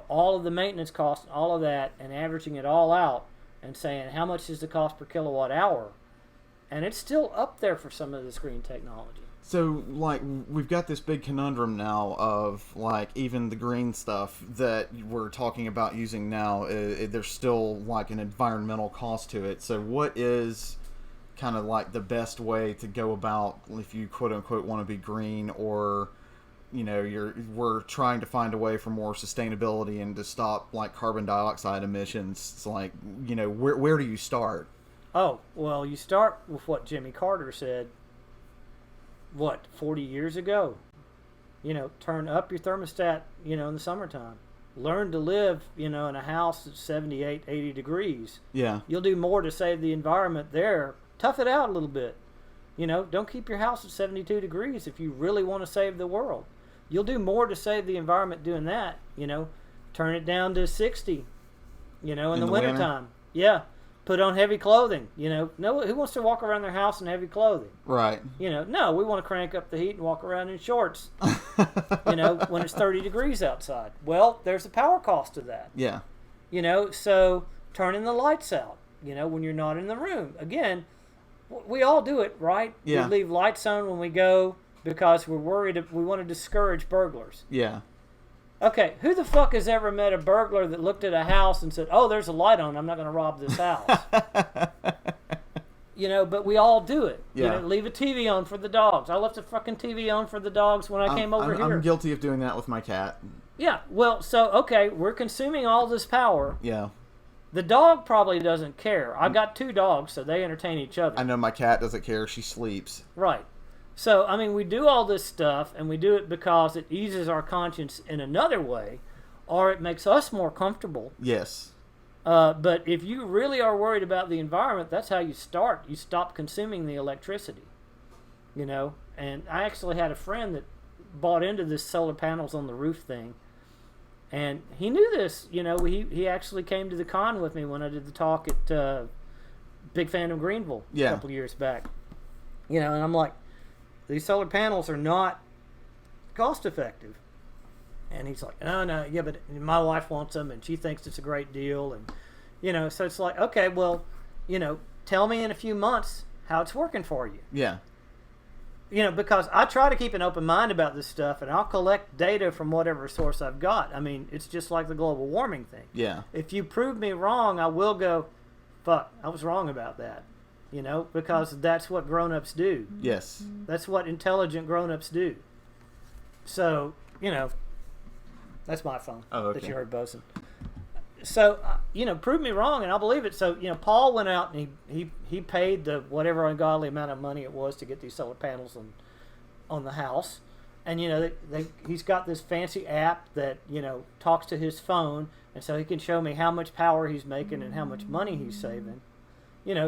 all of the maintenance costs, all of that, and averaging it all out and saying how much is the cost per kilowatt hour, and it's still up there for some of this green technology. So, like, we've got this big conundrum now of, like, even the green stuff that we're talking about using now, there's still, like, an environmental cost to it. So what is kind of, like, the best way to go about if you, quote-unquote, want to be green, or, we're trying to find a way for more sustainability and to stop, like, carbon dioxide emissions? It's like, where do you start? Oh, well, you start with what Jimmy Carter said, 40 years ago? Turn up your thermostat, in the summertime. Learn to live, in a house that's 78, 80 degrees. Yeah. You'll do more to save the environment there. Tough it out a little bit. Don't keep your house at 72 degrees if you really want to save the world. You'll do more to save the environment doing that. Turn it down to 60, in the wintertime. Yeah. Put on heavy clothing. No, who wants to walk around their house in heavy clothing? Right. No, we want to crank up the heat and walk around in shorts, when it's 30 degrees outside. Well, there's a power cost to that. Yeah. So turning the lights out, when you're not in the room. Again, we all do it, right? Yeah. We leave lights on when we go because we're worried, we want to discourage burglars. Yeah. Okay, who the fuck has ever met a burglar that looked at a house and said, oh, there's a light on, I'm not going to rob this house? But we all do it. Yeah. Leave a TV on for the dogs. I left a fucking TV on for the dogs when I came over here. I'm guilty of doing that with my cat. Yeah, well, so, okay, we're consuming all this power. Yeah. The dog probably doesn't care. I've got 2 dogs, so they entertain each other. I know my cat doesn't care. She sleeps. Right. So, we do all this stuff, and we do it because it eases our conscience in another way, or it makes us more comfortable. Yes. But if you really are worried about the environment, that's how you start. You stop consuming the electricity. And I actually had a friend that bought into this solar panels on the roof thing, and he knew this. He actually came to the con with me when I did the talk at Big Fan of Greenville a couple years back. And I'm like, these solar panels are not cost effective. And he's like, no, yeah, but my wife wants them, and she thinks it's a great deal. And, so it's like, okay, well, tell me in a few months how it's working for you. Yeah. Because I try to keep an open mind about this stuff, and I'll collect data from whatever source I've got. It's just like the global warming thing. Yeah. If you prove me wrong, I will go, fuck, I was wrong about that. Because that's what grown-ups do. Yes. That's what intelligent grown-ups do. So, that's my phone that you heard buzzing. So, prove me wrong and I'll believe it. So, Paul went out and he paid the whatever ungodly amount of money it was to get these solar panels on the house. And, he's got this fancy app that, talks to his phone, and so he can show me how much power he's making and how much money he's saving.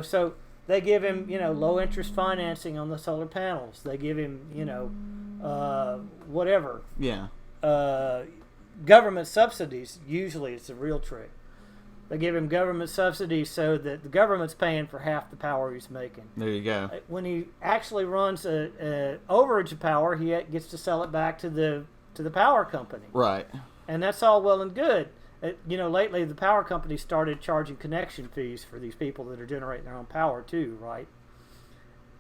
So they give him, low interest financing on the solar panels. They give him, whatever. Yeah. Government subsidies. Usually it's a real trick. They give him government subsidies so that the government's paying for half the power he's making. There you go. When he actually runs a overage of power, he gets to sell it back to the power company. Right. And that's all well and good. Lately the power companies started charging connection fees for these people that are generating their own power too, right?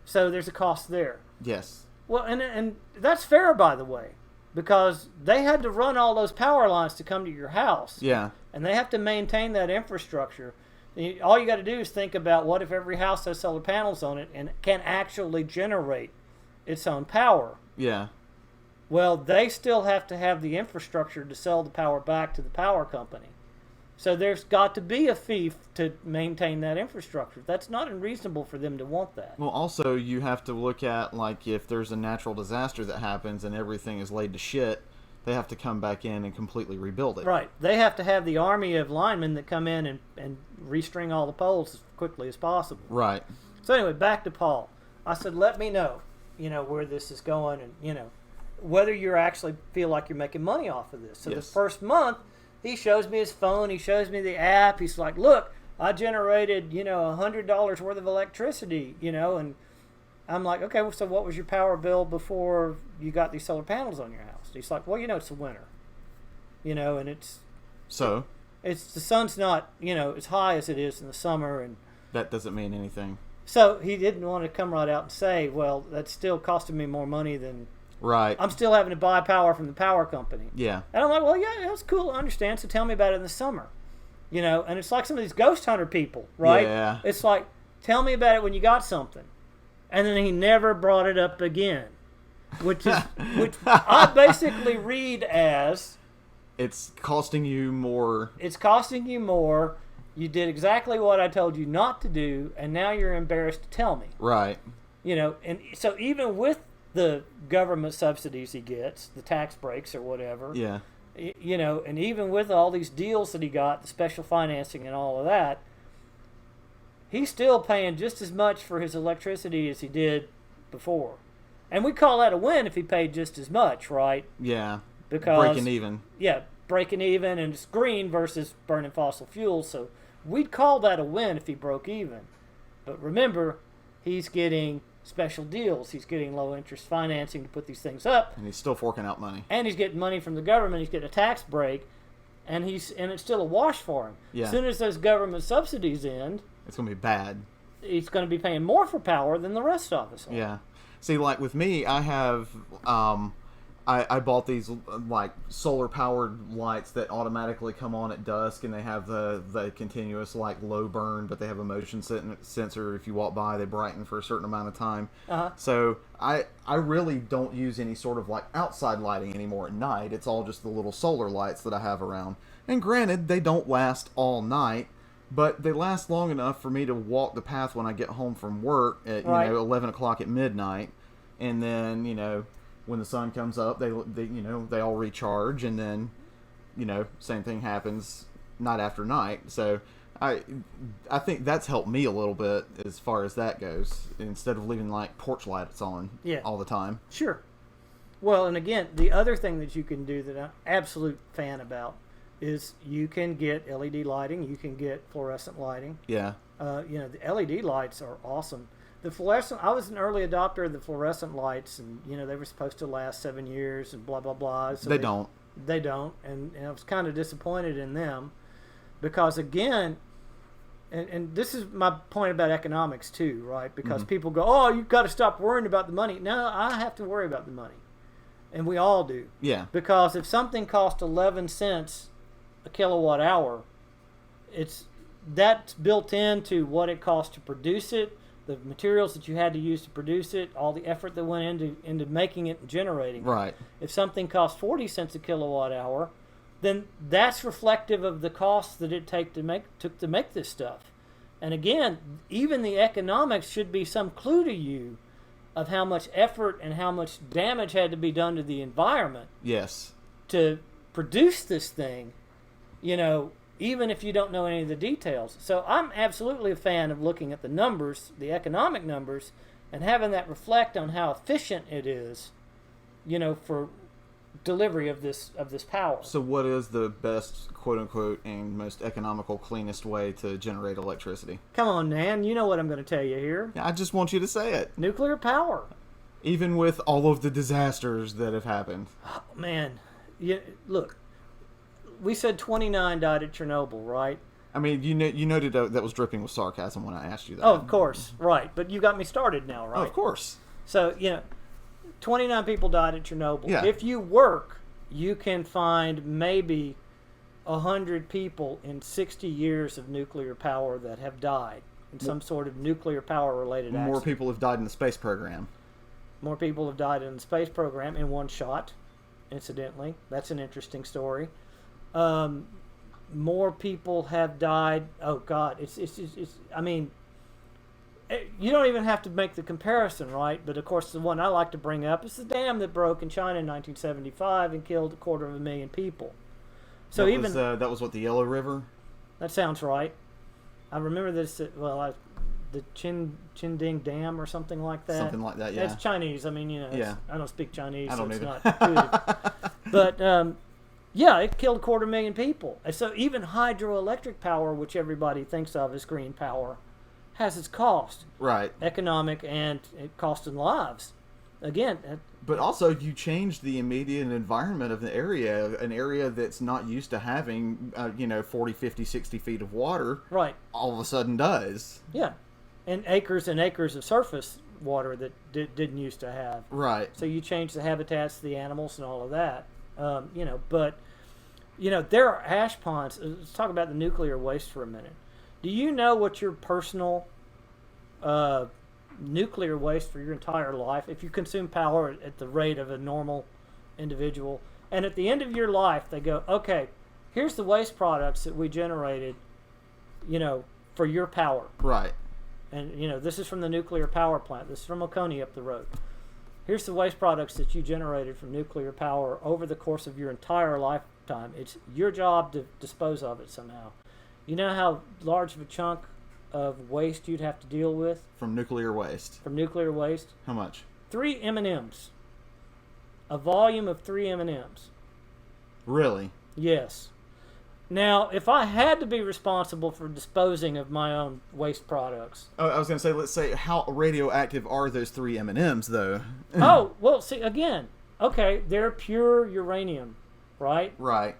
So there's a cost there. Yes. Well, and that's fair, by the way, because they had to run all those power lines to come to your house. Yeah. And they have to maintain that infrastructure. All you got to do is think about what if every house has solar panels on it and can actually generate its own power. Yeah. Well, they still have to have the infrastructure to sell the power back to the power company. So there's got to be a fee to maintain that infrastructure. That's not unreasonable for them to want that. Well, also, you have to look at, if there's a natural disaster that happens and everything is laid to shit, they have to come back in and completely rebuild it. Right. They have to have the army of linemen that come in and restring all the poles as quickly as possible. Right. So anyway, back to Paul. I said, let me know, where this is going and, whether you actually feel like you're making money off of this. So yes. The first month, he shows me his phone. He shows me the app. He's like, look, I generated, $100 worth of electricity, and I'm like, okay, well, so what was your power bill before you got these solar panels on your house? He's like, well, it's the winter, and it's... So? It's the sun's not, as high as it is in the summer. And that doesn't mean anything. So he didn't want to come right out and say, well, that's still costing me more money than... Right. I'm still having to buy power from the power company. Yeah. And I'm like, well, yeah, that's cool. I understand. So tell me about it in the summer. And it's like some of these ghost hunter people, right? Yeah. It's like, tell me about it when you got something. And then he never brought it up again. Which I basically read as... It's costing you more. It's costing you more. You did exactly what I told you not to do, and now you're embarrassed to tell me. Right. And so even with the government subsidies he gets, the tax breaks or whatever. Yeah. And even with all these deals that he got, the special financing and all of that, he's still paying just as much for his electricity as he did before. And we call that a win if he paid just as much, right? Yeah. Because breaking even. Yeah, breaking even, and it's green versus burning fossil fuels. So we'd call that a win if he broke even. But remember, he's getting special deals. He's getting low interest financing to put these things up. And he's still forking out money. And he's getting money from the government. He's getting a tax break. And it's still a wash for him. Yeah. As soon as those government subsidies end, it's going to be bad. He's going to be paying more for power than the rest of us are. Yeah. See, like with me, I have... I bought these solar powered lights that automatically come on at dusk, and they have the continuous low burn, but they have a motion sensor. If you walk by, they brighten for a certain amount of time. Uh-huh. So I really don't use any sort of outside lighting anymore at night. It's all just the little solar lights that I have around. And granted, they don't last all night, but they last long enough for me to walk the path when I get home from work at 11 o'clock at midnight, and then when the sun comes up, they all recharge, and then same thing happens night after night. So I think that's helped me a little bit as far as that goes, instead of leaving porch lights on all the time. Sure. Well, and again, the other thing that you can do that I'm an absolute fan about is you can get LED lighting, you can get fluorescent lighting. Yeah. The LED lights are awesome. The fluorescent, I was an early adopter of the fluorescent lights, and they were supposed to last 7 years and blah blah blah. So they don't. They don't, and I was kind of disappointed in them because again, and this is my point about economics too, right? Because people go, "Oh, you've got to stop worrying about the money." No, I have to worry about the money, and we all do. Yeah. Because if something costs 11 cents a kilowatt hour, that's built into what it costs to produce it. The materials that you had to use to produce it, all the effort that went into making it and generating it. Right. If something costs 40 cents a kilowatt hour, then that's reflective of the costs that it took to make this stuff. And again, even the economics should be some clue to you of how much effort and how much damage had to be done to the environment. Yes. To produce this thing, even if you don't know any of the details. So I'm absolutely a fan of looking at the numbers, the economic numbers, and having that reflect on how efficient it is, for delivery of this power. So what is the best, quote-unquote, and most economical, cleanest way to generate electricity? Come on, Nan. You know what I'm going to tell you here. Yeah, I just want you to say it. Nuclear power. Even with all of the disasters that have happened. Oh, man. Look. we said 29 died at Chernobyl, right? I mean, you noted that was dripping with sarcasm when I asked you that. Oh, of course, right. But you got me started now, right? Oh, of course. So, 29 people died at Chernobyl. Yeah. If you work, you can find maybe 100 people in 60 years of nuclear power that have died in some sort of nuclear power-related accident. More people have died in the space program. More people have died in the space program in one shot, incidentally. That's an interesting story. More people have died. Oh, God. It's I mean, you don't even have to make the comparison, right? But, of course, the one I like to bring up is the dam that broke in China in 1975 and killed 250,000 people. So that was what, the Yellow River? That sounds right. I remember this, the Qinding Dam or something like that. Something like that, yeah. It's Chinese. I mean, yeah. I don't speak Chinese, I don't so it's either. not intuitive. But, yeah, it killed 250,000 people. And so even hydroelectric power, which everybody thinks of as green power, has its cost. Right. Economic and it cost in lives. Again. But also, you change the immediate environment of the area, an area that's not used to having, 40, 50, 60 feet of water. Right. All of a sudden does. Yeah. And acres of surface water that didn't used to have. Right. So you change the habitats of the animals and all of that. There are ash ponds. Let's talk about the nuclear waste for a minute. Do you know what your personal nuclear waste for your entire life, if you consume power at the rate of a normal individual, and at the end of your life they go, okay, here's the waste products that we generated, for your power. Right. And, this is from the nuclear power plant. This is from Oconee up the road. Here's the waste products that you generated from nuclear power over the course of your entire lifetime. It's your job to dispose of it somehow. You know how large of a chunk of waste you'd have to deal with? From nuclear waste. How much? 3 M&Ms. A volume of 3 M&Ms. Really? Yes. Now, if I had to be responsible for disposing of my own waste products... Oh, I was going to say, let's say, how radioactive are those 3 M&Ms, though? Oh, well, see, again, okay, they're pure uranium, right? Right.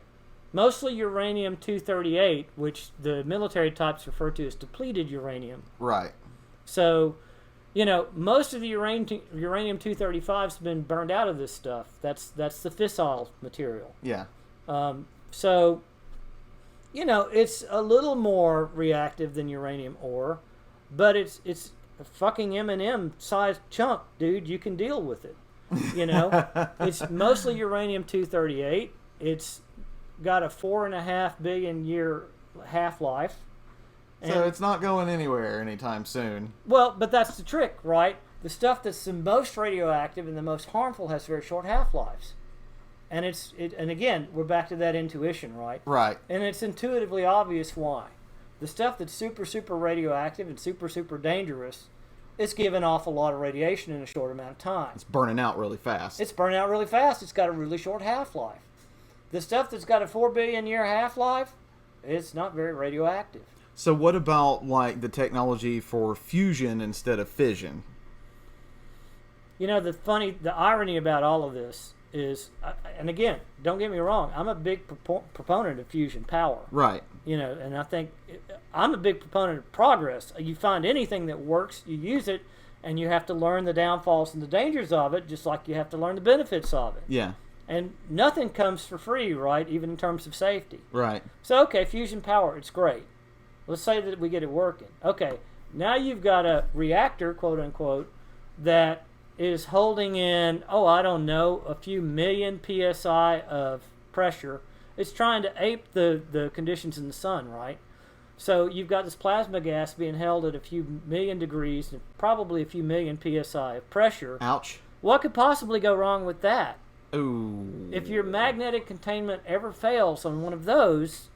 Mostly uranium-238, which the military types refer to as depleted uranium. Right. So, most of the uranium-235's been burned out of this stuff. That's the fissile material. Yeah. It's a little more reactive than uranium ore, but it's a fucking M&M sized chunk, dude. You can deal with it. It's mostly uranium-238. It's got a 4.5 billion year half-life. So it's not going anywhere anytime soon. Well, but that's the trick, right? The stuff that's the most radioactive and the most harmful has very short half-lives. And and again, we're back to that intuition, right? Right. And it's intuitively obvious why. The stuff that's super, super radioactive and super, super dangerous, it's giving off a lot of radiation in a short amount of time. It's burning out really fast. It's burning out really fast. It's got a really short half-life. The stuff that's got a 4 billion year half-life, it's not very radioactive. So what about, the technology for fusion instead of fission? The irony about all of this is, and again, don't get me wrong, I'm a big proponent of fusion power. Right. And I think I'm a big proponent of progress. You find anything that works, you use it, and you have to learn the downfalls and the dangers of it, just like you have to learn the benefits of it. Yeah. And nothing comes for free, right, even in terms of safety. Right. So, okay, fusion power, it's great. Let's say that we get it working. Okay, now you've got a reactor, quote unquote, that is holding in, a few million PSI of pressure. It's trying to ape the conditions in the sun, right? So you've got this plasma gas being held at a few million degrees and probably a few million PSI of pressure. Ouch. What could possibly go wrong with that? Ooh. If your magnetic containment ever fails on one of those,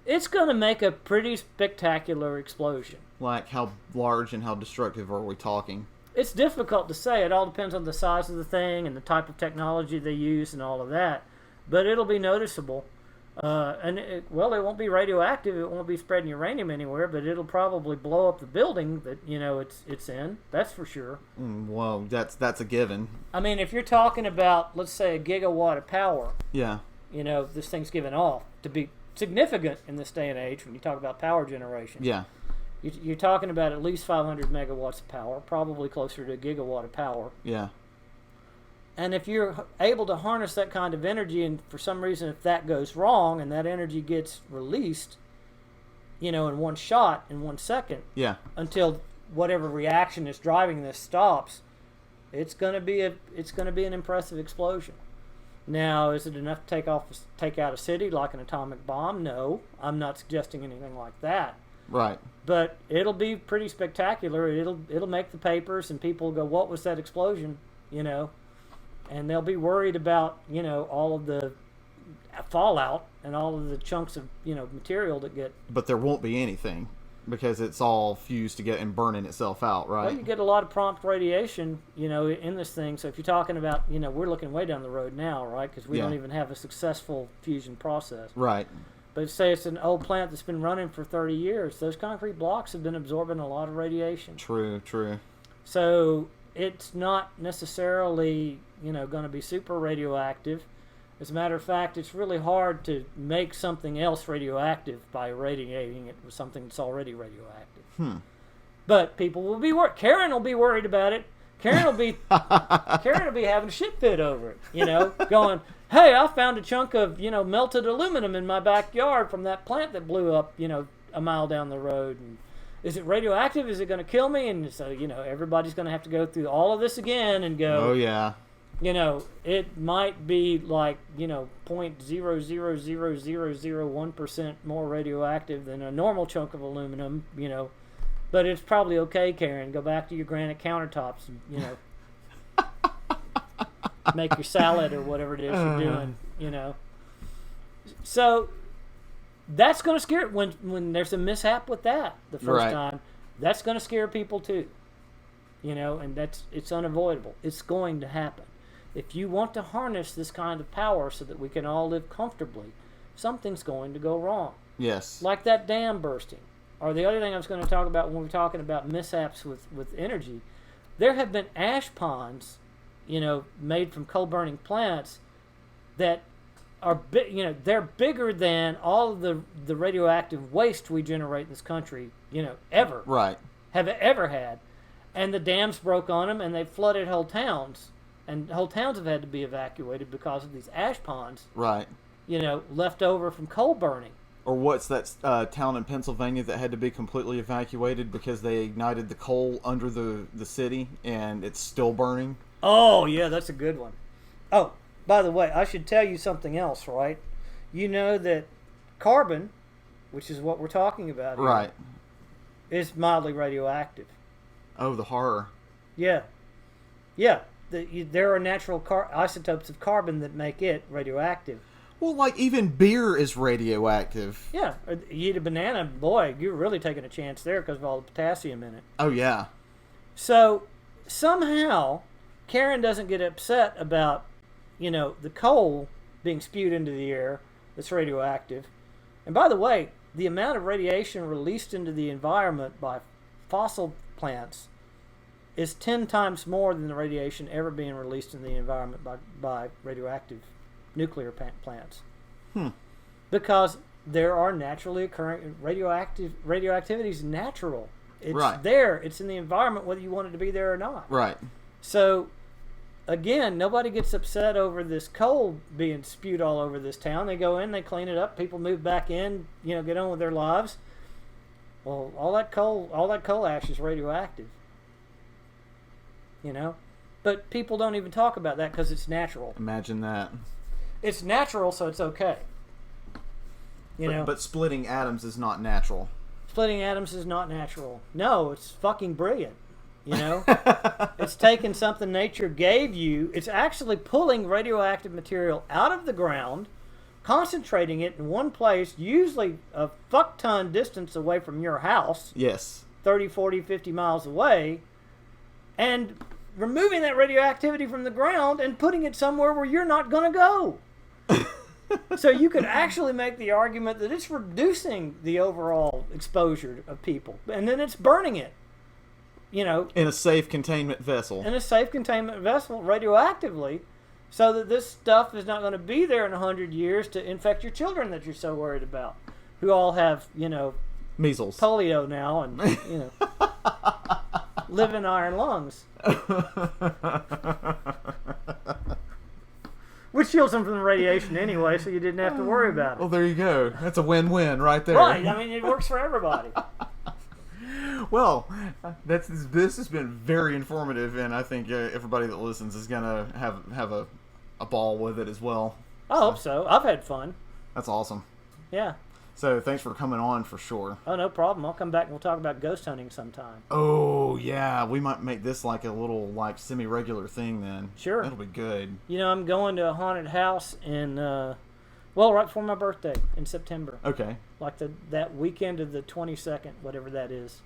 it's going to make a pretty spectacular explosion. Like, how large and how destructive are we talking? It's difficult to say. It all depends on the size of the thing and the type of technology they use and all of that. But it'll be noticeable. It won't be radioactive. It won't be spreading uranium anywhere, but it'll probably blow up the building that it's in. That's for sure. Well, that's a given. I mean, if you're talking about, let's say, a gigawatt of power. Yeah. this thing's given off to be significant in this day and age when you talk about power generation. Yeah. You're talking about at least 500 megawatts of power, probably closer to a gigawatt of power. Yeah. And if you're able to harness that kind of energy, and for some reason if that goes wrong and that energy gets released, in one shot, in 1 second, yeah, until whatever reaction is driving this stops, it's going to be an impressive explosion. Now, is it enough to take out a city like an atomic bomb? No, I'm not suggesting anything like that. Right. But it'll be pretty spectacular. It'll make the papers, and people will go, "What was that explosion?" And they'll be worried about all of the fallout and all of the chunks of material that get. But there won't be anything because it's all fused together and burning itself out, right? Well, you get a lot of prompt radiation, in this thing. So if you're talking about, we're looking way down the road now, right? Because we don't even have a successful fusion process. Right. But say it's an old plant that's been running for 30 years. Those concrete blocks have been absorbing a lot of radiation. True. So it's not necessarily, going to be super radioactive. As a matter of fact, it's really hard to make something else radioactive by irradiating it with something that's already radioactive. But people will be worried. Karen will be worried about it. Karen will be having a shit fit over it, going, "Hey, I found a chunk of, melted aluminum in my backyard from that plant that blew up, a mile down the road. And is it radioactive? Is it going to kill me?" And so, everybody's going to have to go through all of this again and go, "Oh yeah. It might be like, 0.0000001% more radioactive than a normal chunk of aluminum, but it's probably okay, Karen. Go back to your granite countertops and, make your salad or whatever it is you're doing, So that's going to scare when there's a mishap with that the first time. That's going to scare people too, and it's unavoidable. It's going to happen. If you want to harness this kind of power so that we can all live comfortably, something's going to go wrong. Yes. Like that dam bursting. Or the other thing I was going to talk about when we're talking about mishaps with energy, there have been ash ponds, made from coal-burning plants that are, they're bigger than all of the radioactive waste we generate in this country, ever. Right. Have ever had. And the dams broke on them, and they flooded whole towns. And whole towns have had to be evacuated because of these ash ponds. Right. Left over from coal burning. Or what's that town in Pennsylvania that had to be completely evacuated because they ignited the coal under the city and it's still burning? Oh, yeah, that's a good one. Oh, by the way, I should tell you something else, right? You know that carbon, which is what we're talking about here, is mildly radioactive. Oh, the horror. Yeah. Yeah. There are natural isotopes of carbon that make it radioactive. Well, like even beer is radioactive. Yeah. You eat a banana, boy, you're really taking a chance there because of all the potassium in it. Oh, yeah. So, somehow, Karen doesn't get upset about, the coal being spewed into the air that's radioactive. And by the way, the amount of radiation released into the environment by fossil plants is 10 times more than the radiation ever being released in the environment by radioactive nuclear plants. Because there are naturally occurring radioactivity is natural. It's there. It's in the environment whether you want it to be there or not. Right. So, again, nobody gets upset over this coal being spewed all over this town. They go in, they clean it up, people move back in, get on with their lives. Well, all that coal ash is radioactive. But people don't even talk about that because it's natural. Imagine that. It's natural, so it's okay. But splitting atoms is not natural. Splitting atoms is not natural. No, it's fucking brilliant. It's taking something nature gave you. It's actually pulling radioactive material out of the ground, concentrating it in one place, usually a fuck ton distance away from your house. Yes. 30, 40, 50 miles away. And removing that radioactivity from the ground and putting it somewhere where you're not going to go. So you could actually make the argument that it's reducing the overall exposure of people. And then it's burning it. In a safe containment vessel. In a safe containment vessel, radioactively. so that this stuff is not going to be there in 100 years to infect your children that you're so worried about, who all have, measles, polio now, and live in iron lungs. Which shields them from the radiation anyway, so you didn't have to worry about it. Well, there you go. That's a win-win right there. Right. I mean, it works for everybody. Well, this has been very informative, and I think everybody that listens is gonna have a ball with it as well. I hope so. I've had fun. That's awesome. Yeah. So thanks for coming on for sure. Oh, no problem. I'll come back and we'll talk about ghost hunting sometime. Oh yeah, we might make this like a little semi-regular thing then. Sure. That'll be good. I'm going to a haunted house in right before my birthday in September. Okay. Like that weekend of the 22nd, whatever that is.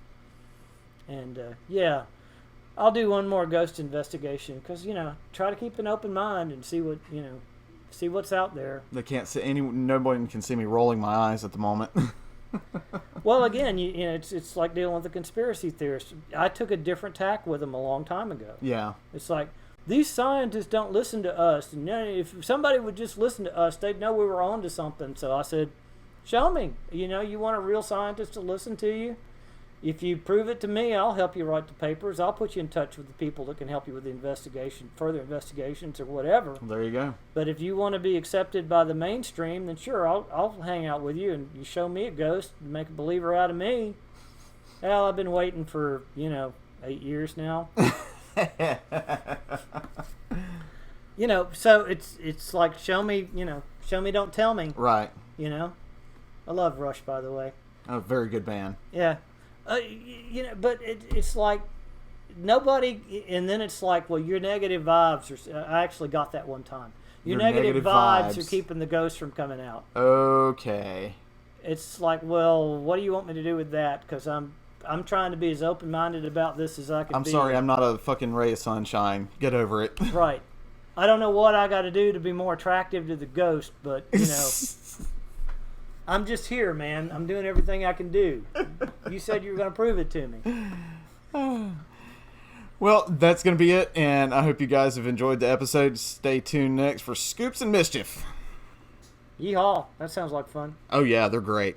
And I'll do one more ghost investigation because try to keep an open mind and see what's out there. They can't see nobody can see me rolling my eyes at the moment. Well, again, it's like dealing with the conspiracy theorists. I took a different tack with them a long time ago. Yeah. It's like, these scientists don't listen to us. And if somebody would just listen to us, they'd know we were on to something. So I said, show me. You want a real scientist to listen to you? If you prove it to me, I'll help you write the papers. I'll put you in touch with the people that can help you with the investigation, further investigations or whatever. Well, there you go. But if you want to be accepted by the mainstream, then sure, I'll hang out with you and you show me a ghost and make a believer out of me. Well, I've been waiting for, 8 years now. So it's like show me, don't tell me. Right. I love Rush, by the way. Oh, very good band. Yeah. But it's like nobody, and then it's like, well, your negative vibes are. I actually got that one time. Your negative vibes are keeping the ghosts from coming out. Okay. It's like, well, what do you want me to do with that? Because I'm trying to be as open-minded about this as I can be. I'm sorry, I'm not a fucking ray of sunshine. Get over it. Right. I don't know what I got to do to be more attractive to the ghost, but, I'm just here, man. I'm doing everything I can do. You said you were going to prove it to me. Well, that's going to be it, and I hope you guys have enjoyed the episode. Stay tuned next for Scoops and Mischief. Yeehaw. That sounds like fun. Oh, yeah, they're great.